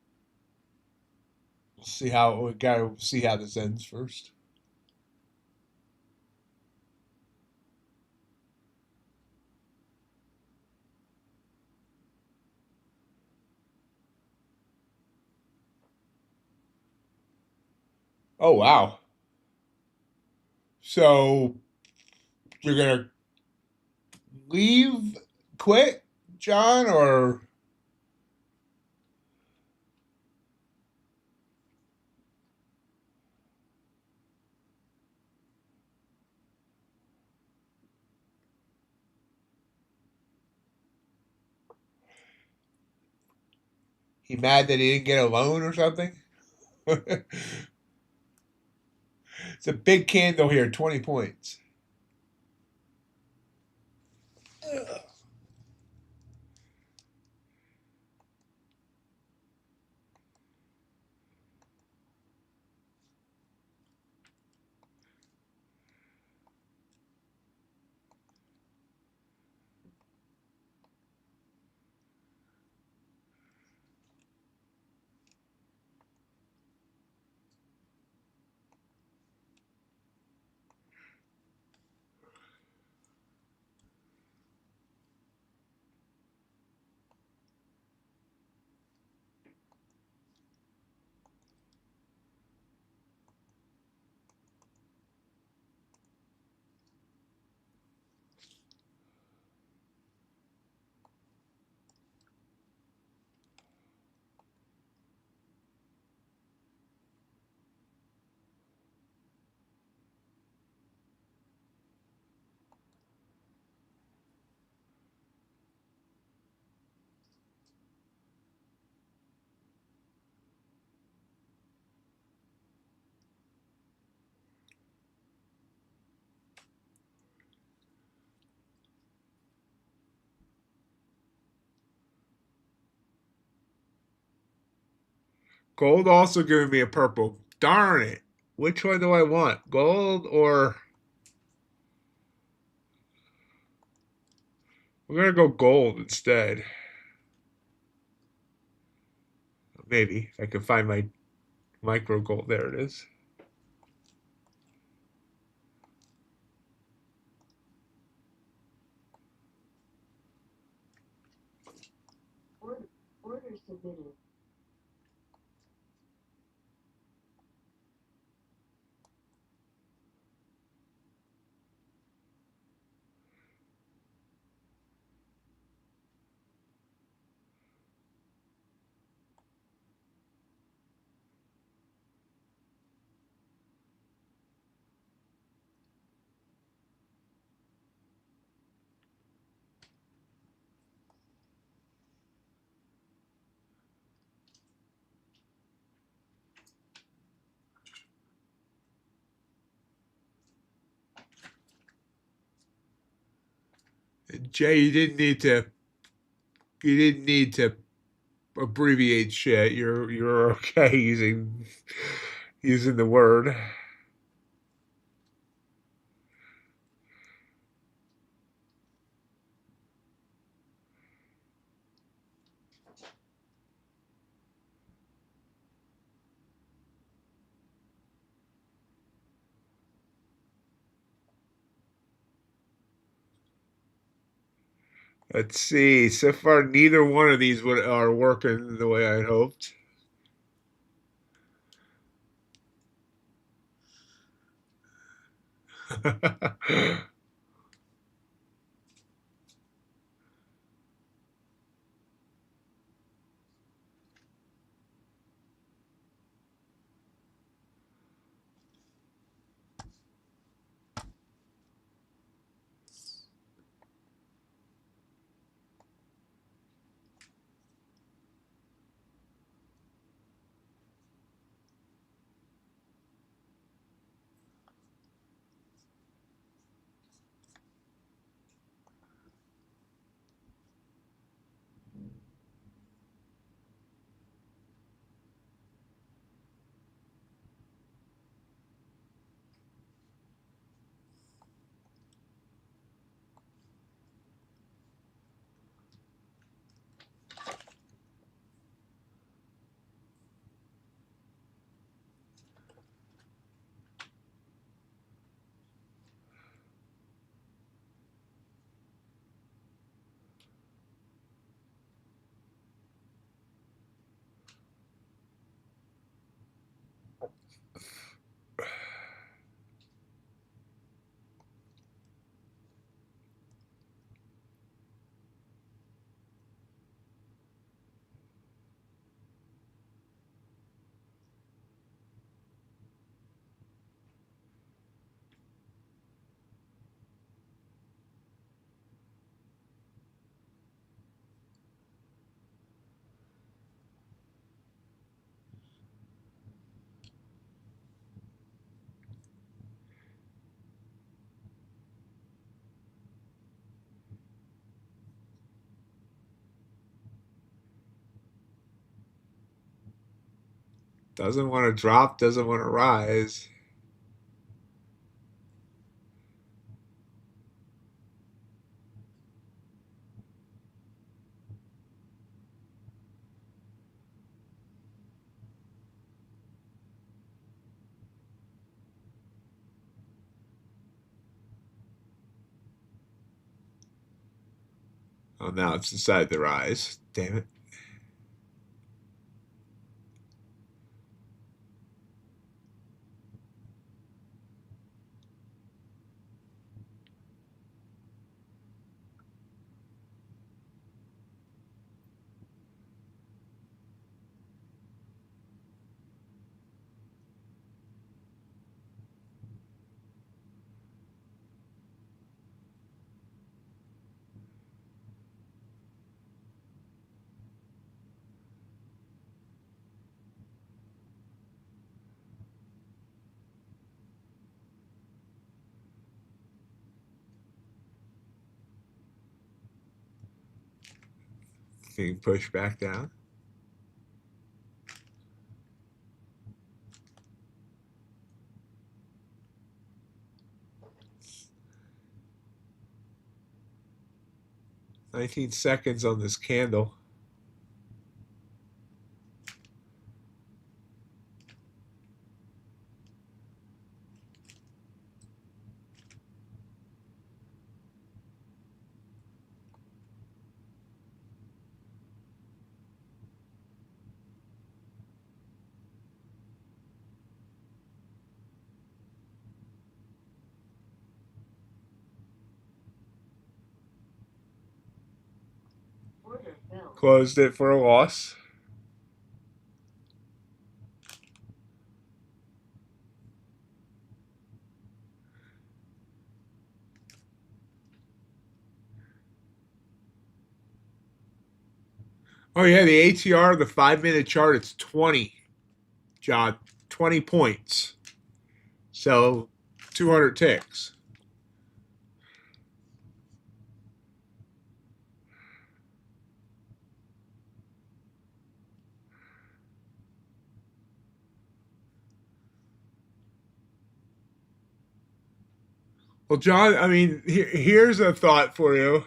we'll see how we got to see how this ends first. Oh wow! So you're gonna leave, quit, John, or he mad that he didn't get a loan or something? It's a big candle here, 20 points. Gold also giving me a purple. Darn it. Which one do I want? Gold or... We're going to go gold instead. Maybe, if I can find my micro gold. There it is. Order submitted. Jay, you didn't need to. You didn't need to abbreviate shit. You're okay using the word. Let's see. So far, neither one of these are working the way I'd hoped. Doesn't want to drop, doesn't want to rise. Oh, now it's decided to rise. Damn it. Being pushed back down. 19 seconds on this candle. Closed it for a loss. Oh yeah, the ATR, the 5-minute chart, it's 20, John, 20 points. So 200 ticks. Well, John, I mean, here's a thought for you.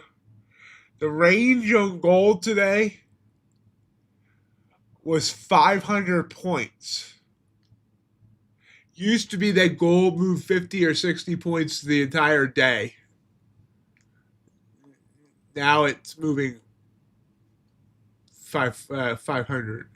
The range on gold today was 500 points. Used to be that gold moved 50 or 60 points the entire day. Now it's moving 500.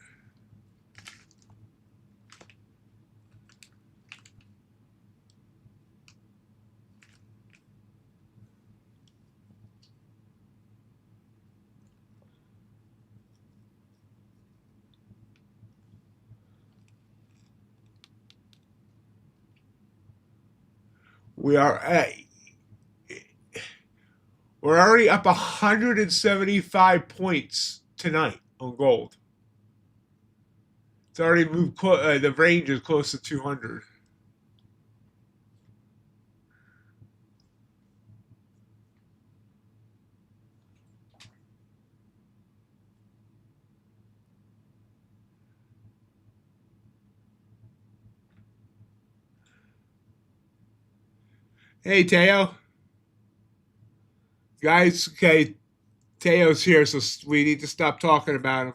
We're already up 175 points tonight on gold. It's already moved. The range is close to 200. Hey, Teo. Guys, okay, Teo's here, so we need to stop talking about him.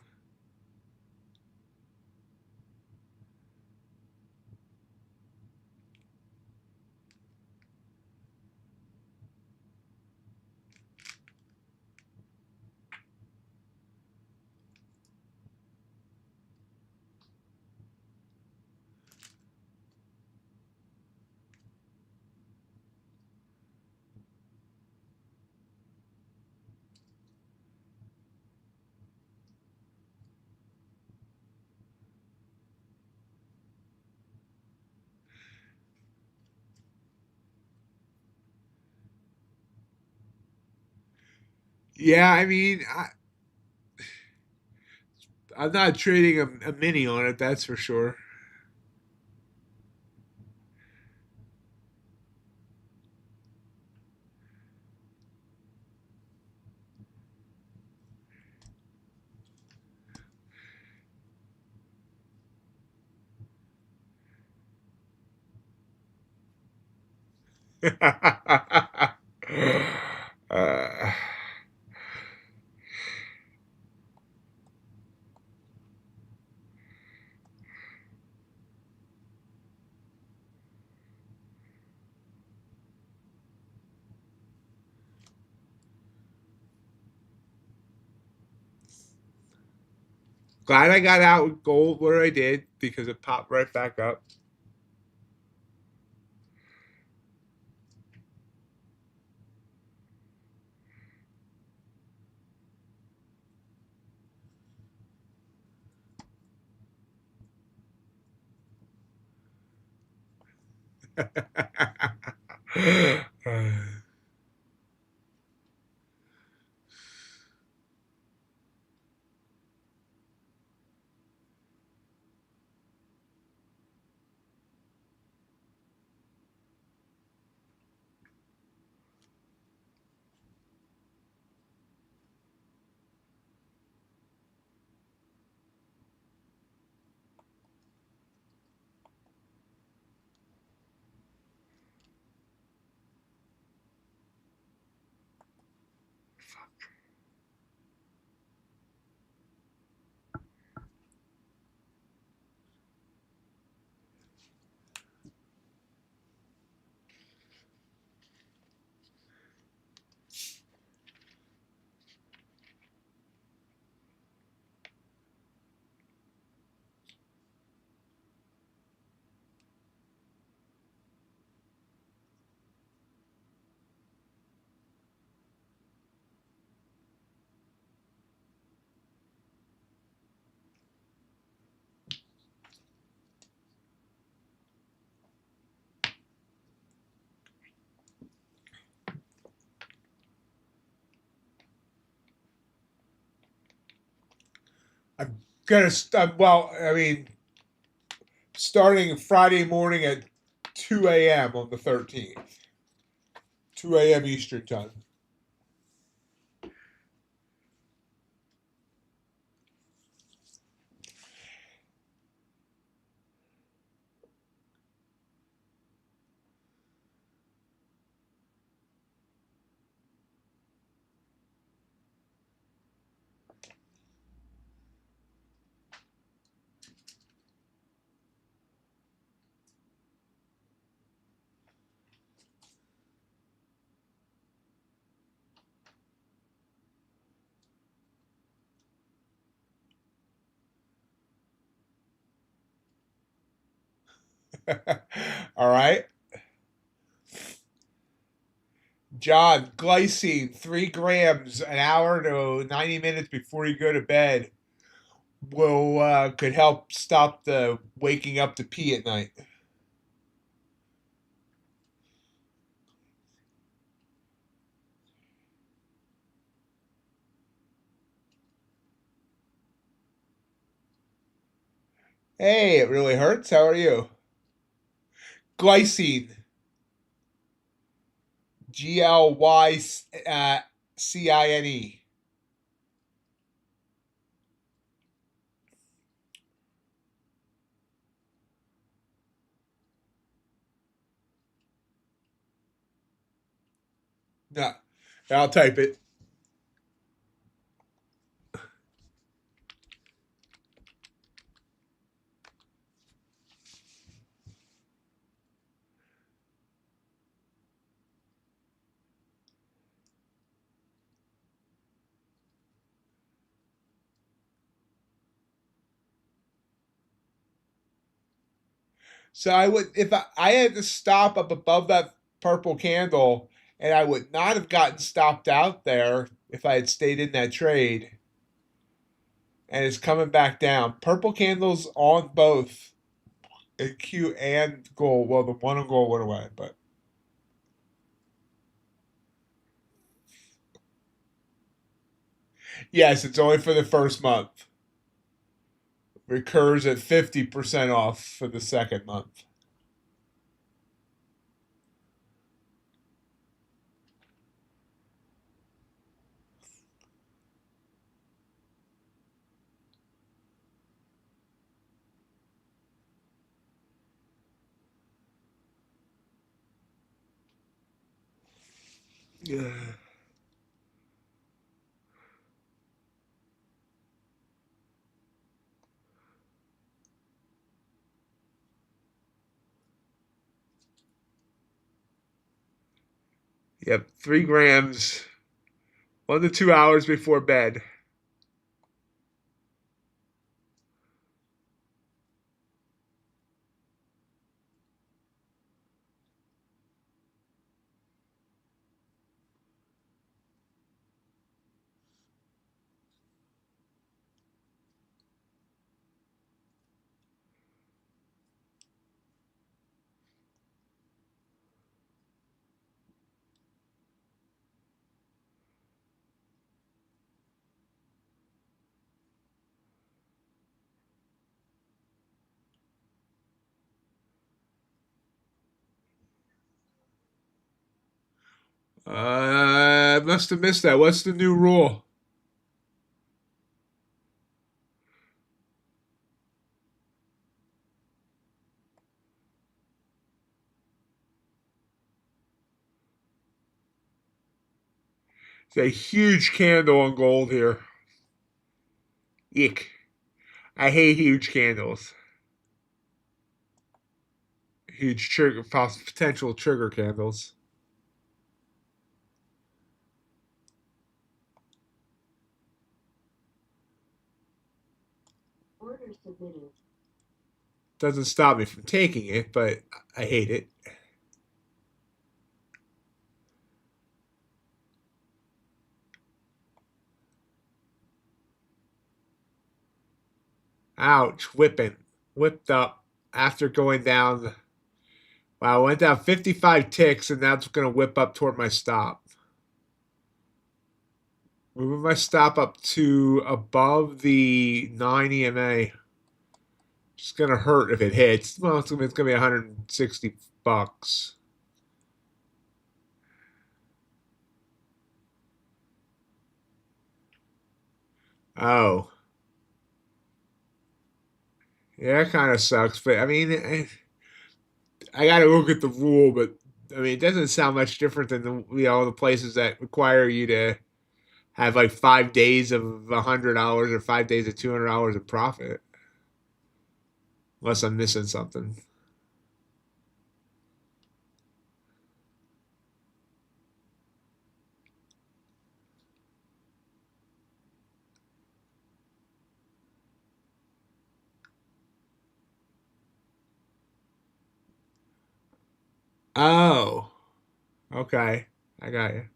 Yeah, I mean, I'm not trading a mini on it, that's for sure. uh, Glad I got out with gold where I did because it popped right back up. I'm gonna well, I mean, starting Friday morning at 2 a.m. on the 13th, 2 a.m. Eastern time. All right. John, glycine, 3 grams an hour to 90 minutes before you go to bed will could help stop the waking up to pee at night. Hey, it really hurts. How are you? Glycine, Glycine. No, I'll type it. So I would, if I had to stop up above that purple candle, and I would not have gotten stopped out there if I had stayed in that trade. And it's coming back down. Purple candles on both in Q and gold. Well, the one on gold went away, but yes, it's only for the first month. Recurs at 50% off for the second month. Yeah. Yep, 3 grams, 1 to 2 hours before bed. I must have missed that. What's the new rule? It's a huge candle on gold here. Eek. I hate huge candles. Huge trigger, potential trigger candles. Order submitted. Doesn't stop me from taking it, but I hate it. Ouch, whipping. Whipped up after going down. Wow, I went down 55 ticks, and that's going to whip up toward my stop. Moving my stop up to above the 9 EMA. It's gonna hurt if it hits. Well, it's gonna be 160 bucks. Oh, yeah, that kind of sucks. But I mean, I got to look at the rule. But I mean, it doesn't sound much different than the places that require you to have like 5 days of $100 or 5 days of $200 of profit. Unless I'm missing something. Oh, okay. I got you.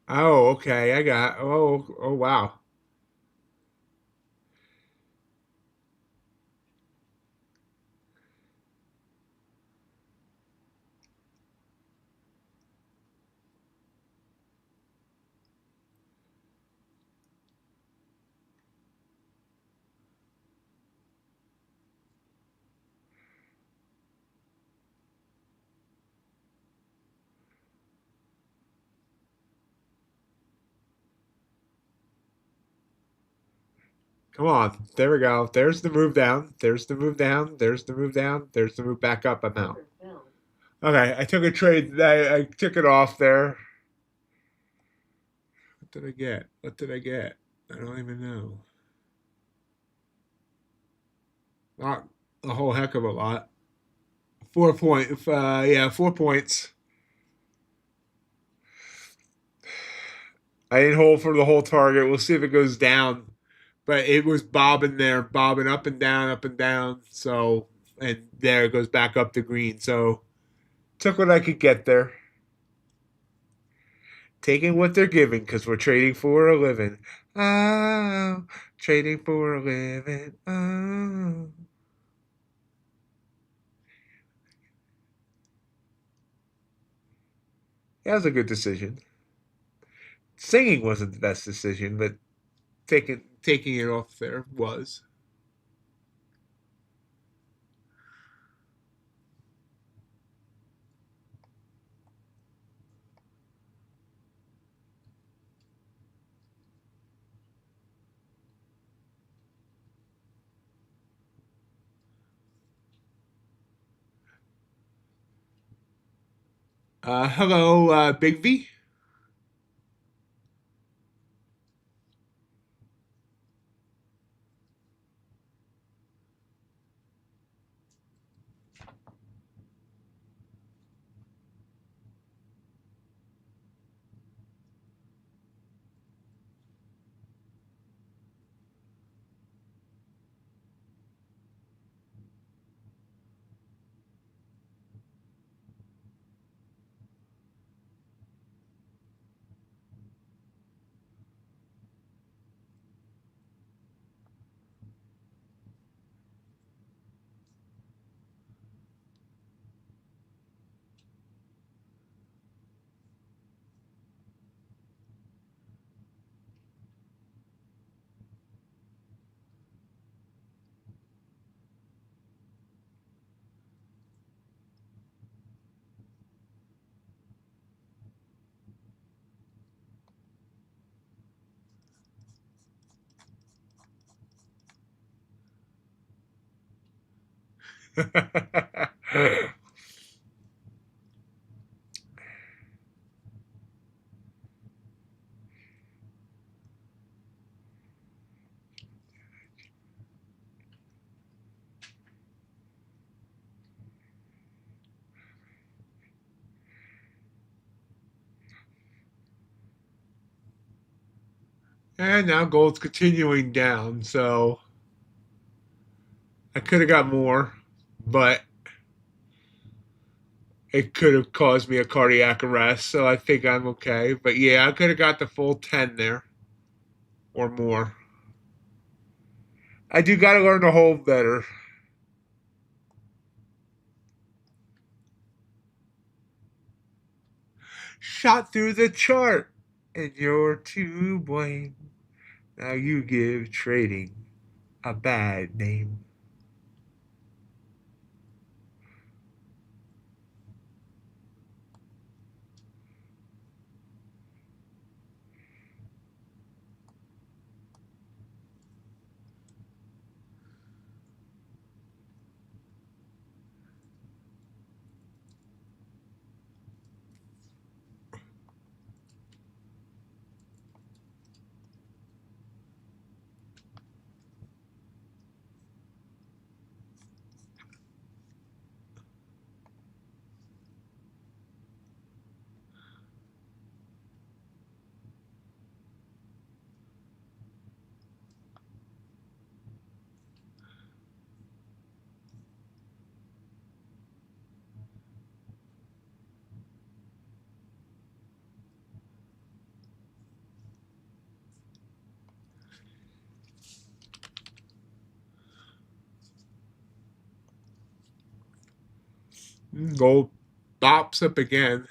Oh, okay. I got. Oh, wow. Come on. There we go. There's the move down. There's the move down. There's the move down. There's the move back up. I'm out. Okay, I took a trade. I took it off there. What did I get? What did I get? I don't even know. Not a whole heck of a lot. 4 point. Yeah, 4 points. I didn't hold for the whole target. We'll see if it goes down. But it was bobbing there, bobbing up and down, up and down. So, and there it goes back up to green. So, took what I could get there. Taking what they're giving because we're trading for a living. Oh, trading for a living. Oh. That was a good decision. Singing wasn't the best decision, but taking it off there was. Hello, Big V. And now gold's continuing down, so I could have got more, but it could have caused me a cardiac arrest, so I think I'm okay. But yeah, I could have got the full 10 there or more. I do got to learn to hold better. Shot through the chart, and you're to blame. Now you give trading a bad name. Gold bops up again.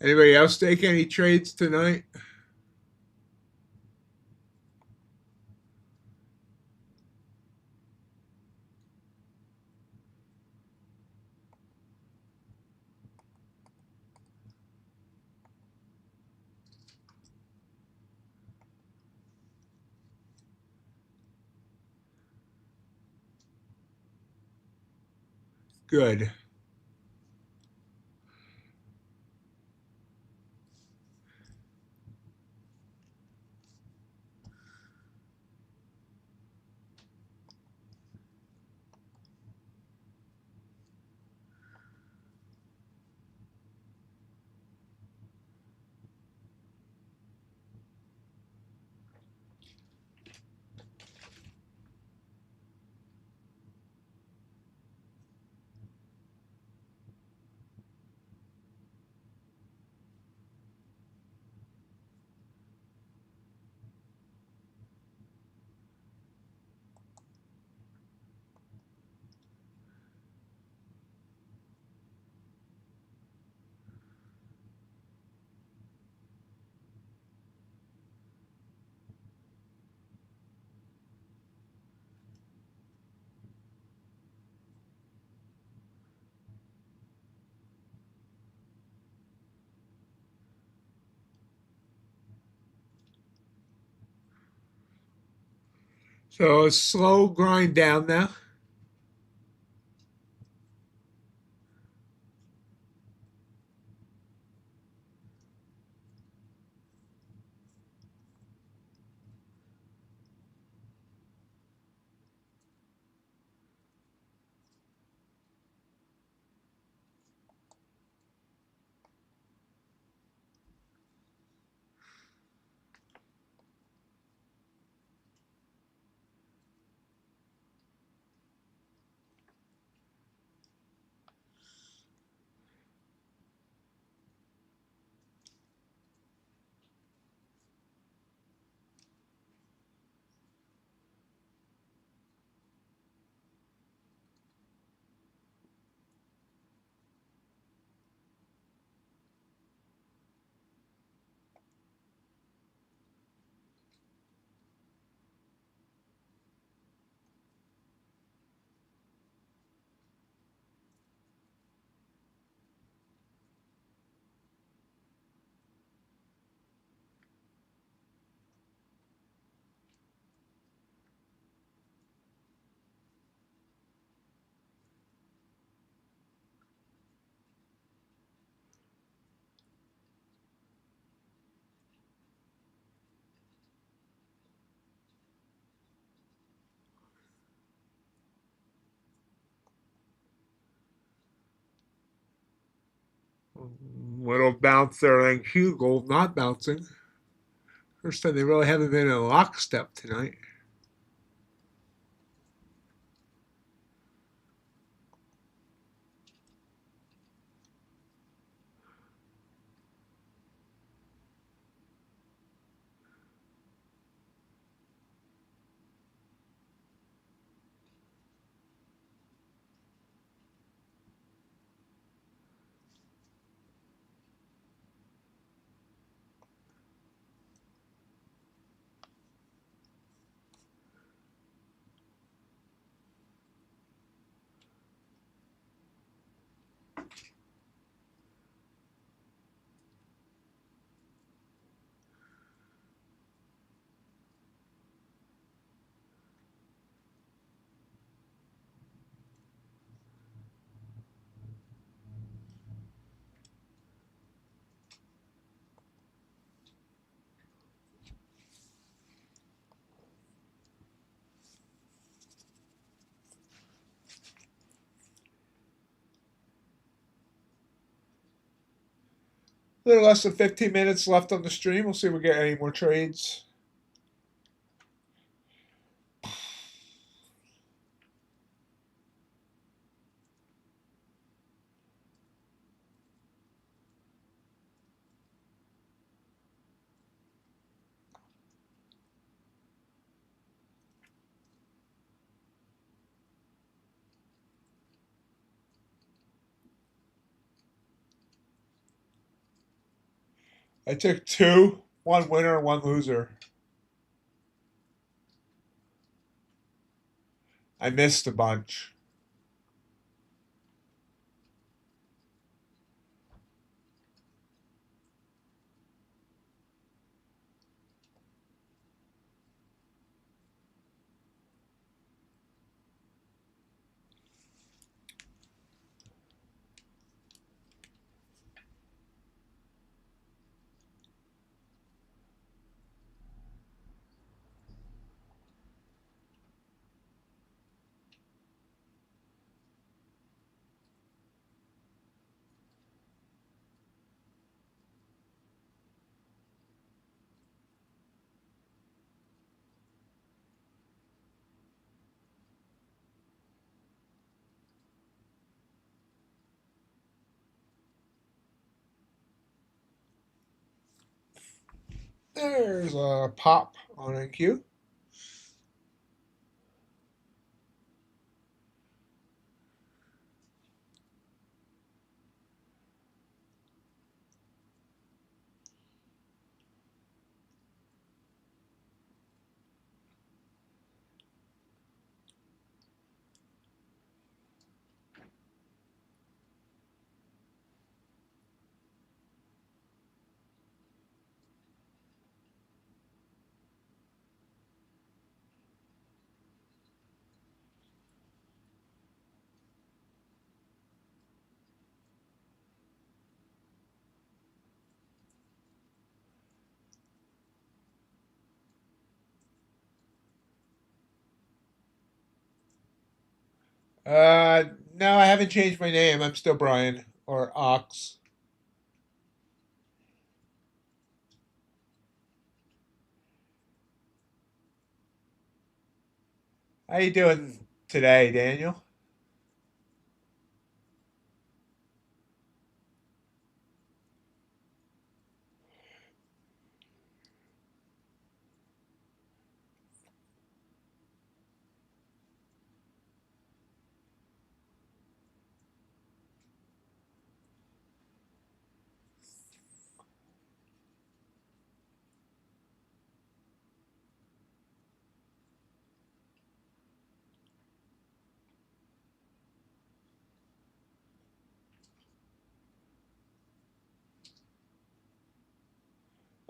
Anybody else take any trades tonight? Good. So a slow grind down now. Little bounce there on NQ. Gold not bouncing. First time they really haven't been in a lockstep tonight. A little less than 15 minutes left on the stream. We'll see if we get any more trades. I took two, one winner and one loser. I missed a bunch. There's a pop on NQ. No, I haven't changed my name. I'm still Brian or Ox. How you doing today, Daniel?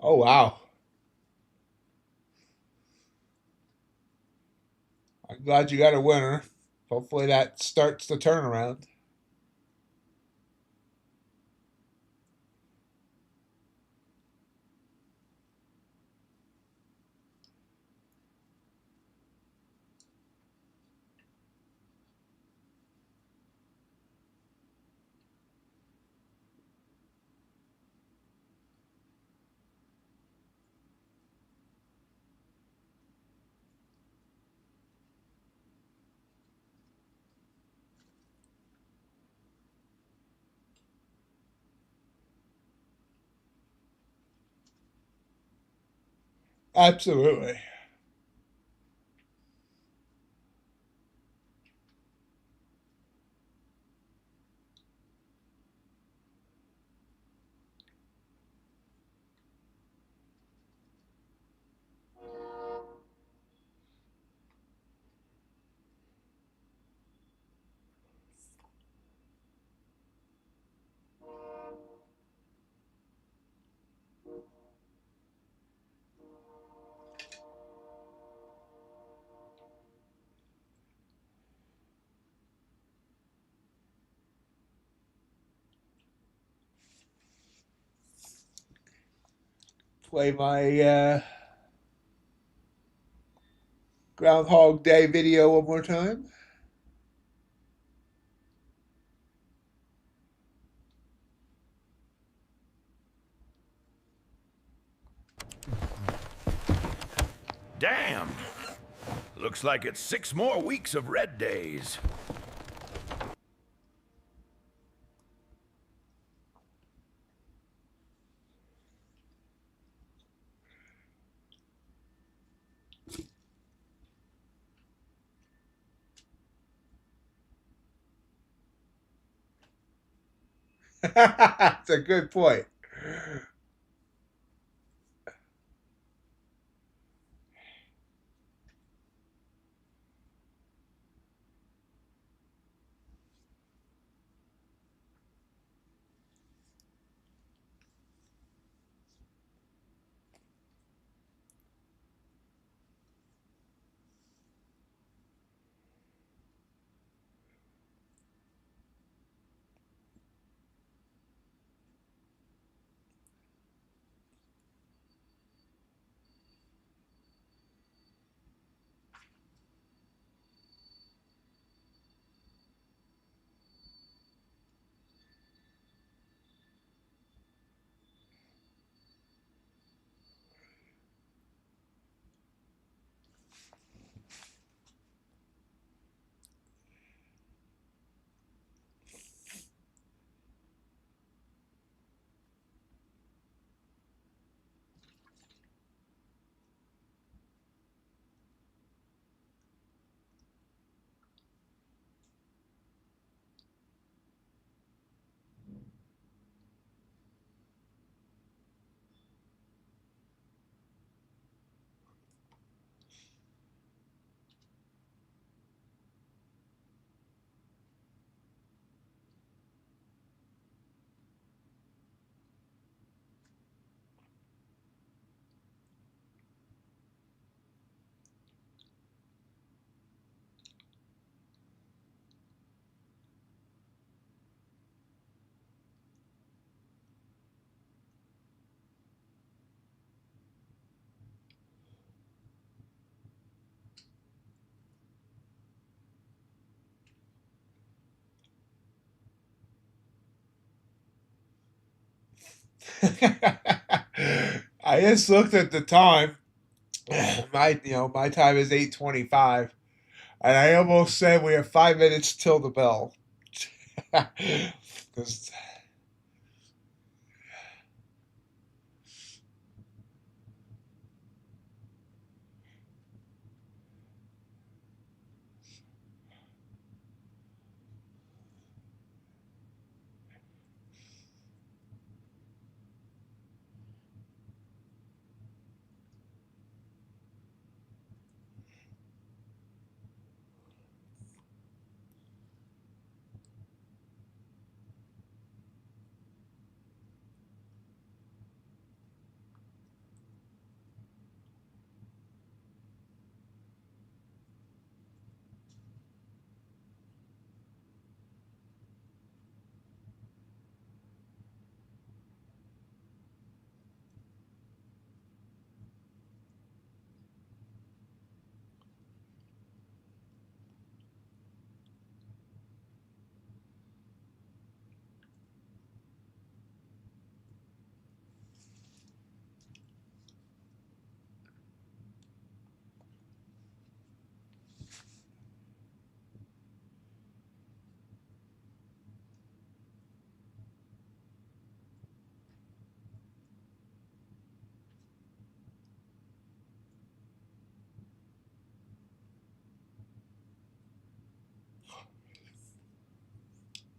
Oh wow. I'm glad you got a winner. Hopefully that starts the turnaround. Absolutely. Play my Groundhog Day video one more time. Damn! Looks like it's 6 more weeks of red days. That's a good point. I just looked at the time. My time is 8:25, and I almost said we have 5 minutes till the bell. 'Cause-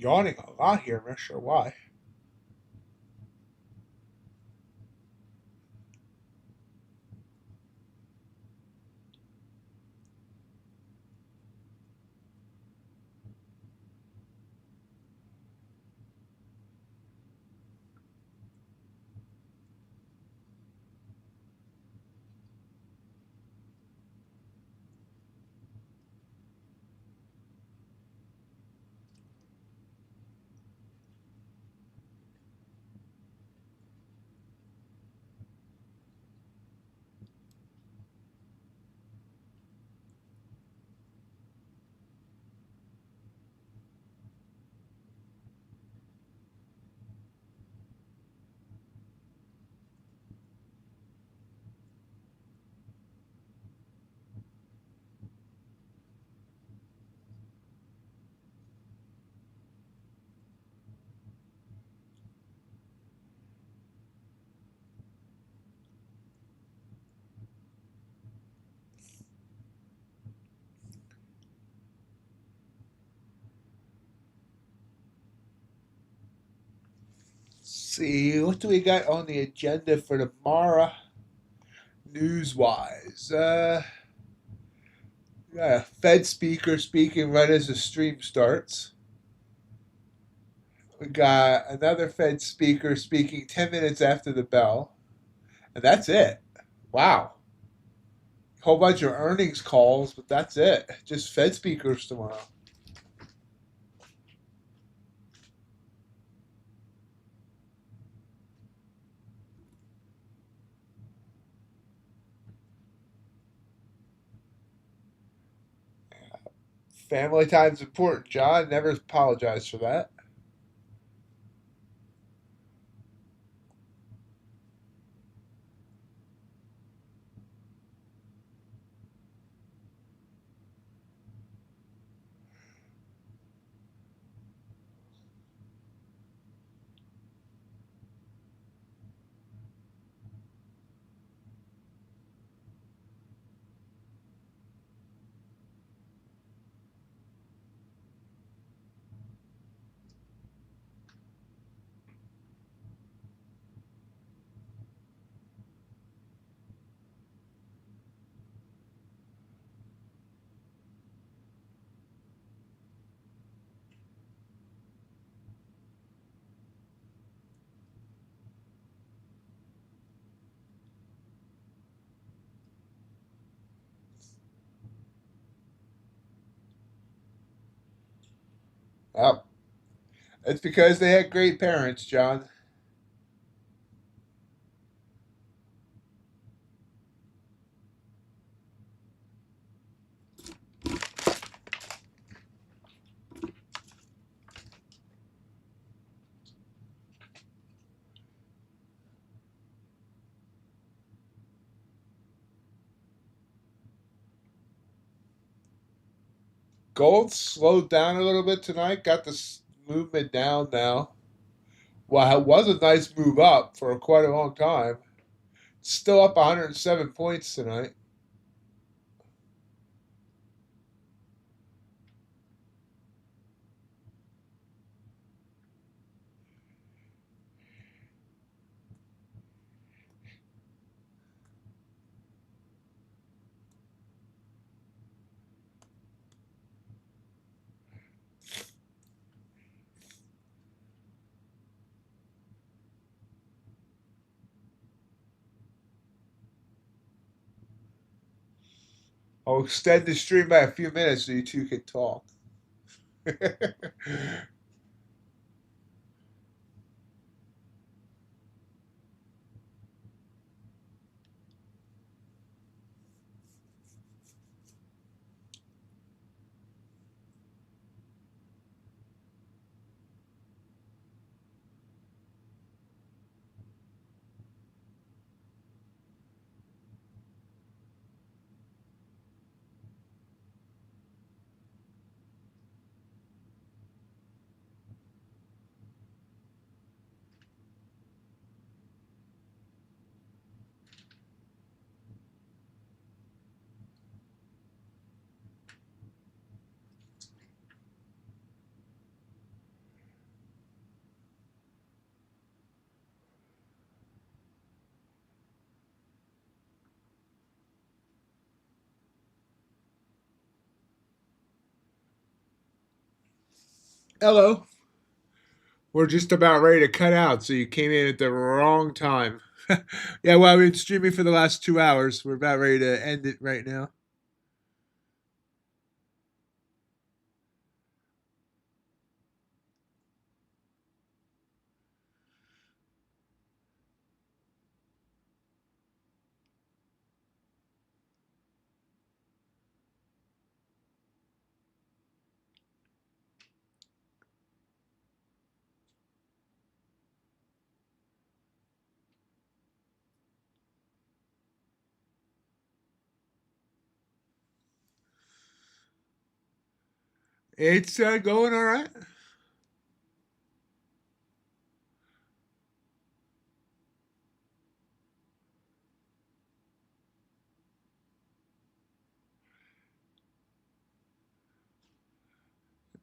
yawning a lot here. I'm not sure why. See, what do we got on the agenda for tomorrow, news wise? We got a Fed speaker speaking right as the stream starts. We got another Fed speaker speaking 10 minutes after the bell. And that's it. Wow. Whole bunch of earnings calls, but that's it. Just Fed speakers tomorrow. Family time's important, John. Never apologize for that. Well, it's because they had great parents, John. Gold slowed down a little bit tonight. Got this movement down now. Well, it was a nice move up for quite a long time. Still up 107 points tonight. I'll extend the stream by a few minutes so you two can talk. Hello. We're just about ready to cut out, so you came in at the wrong time. Yeah, well, we've been streaming for the last 2 hours. We're about ready to end it right now. It's going all right.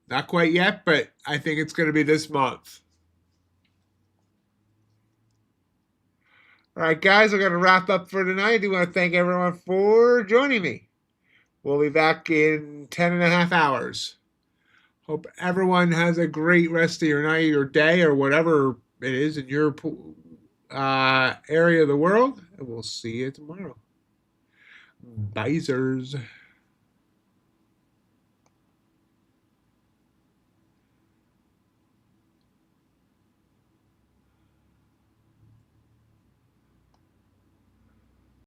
Not quite yet, but I think it's going to be this month. All right, guys, we're going to wrap up for tonight. I do want to thank everyone for joining me. We'll be back in 10 and a half hours. Hope everyone has a great rest of your night or day or whatever it is in your area of the world. And we'll see you tomorrow. Bye, sirs.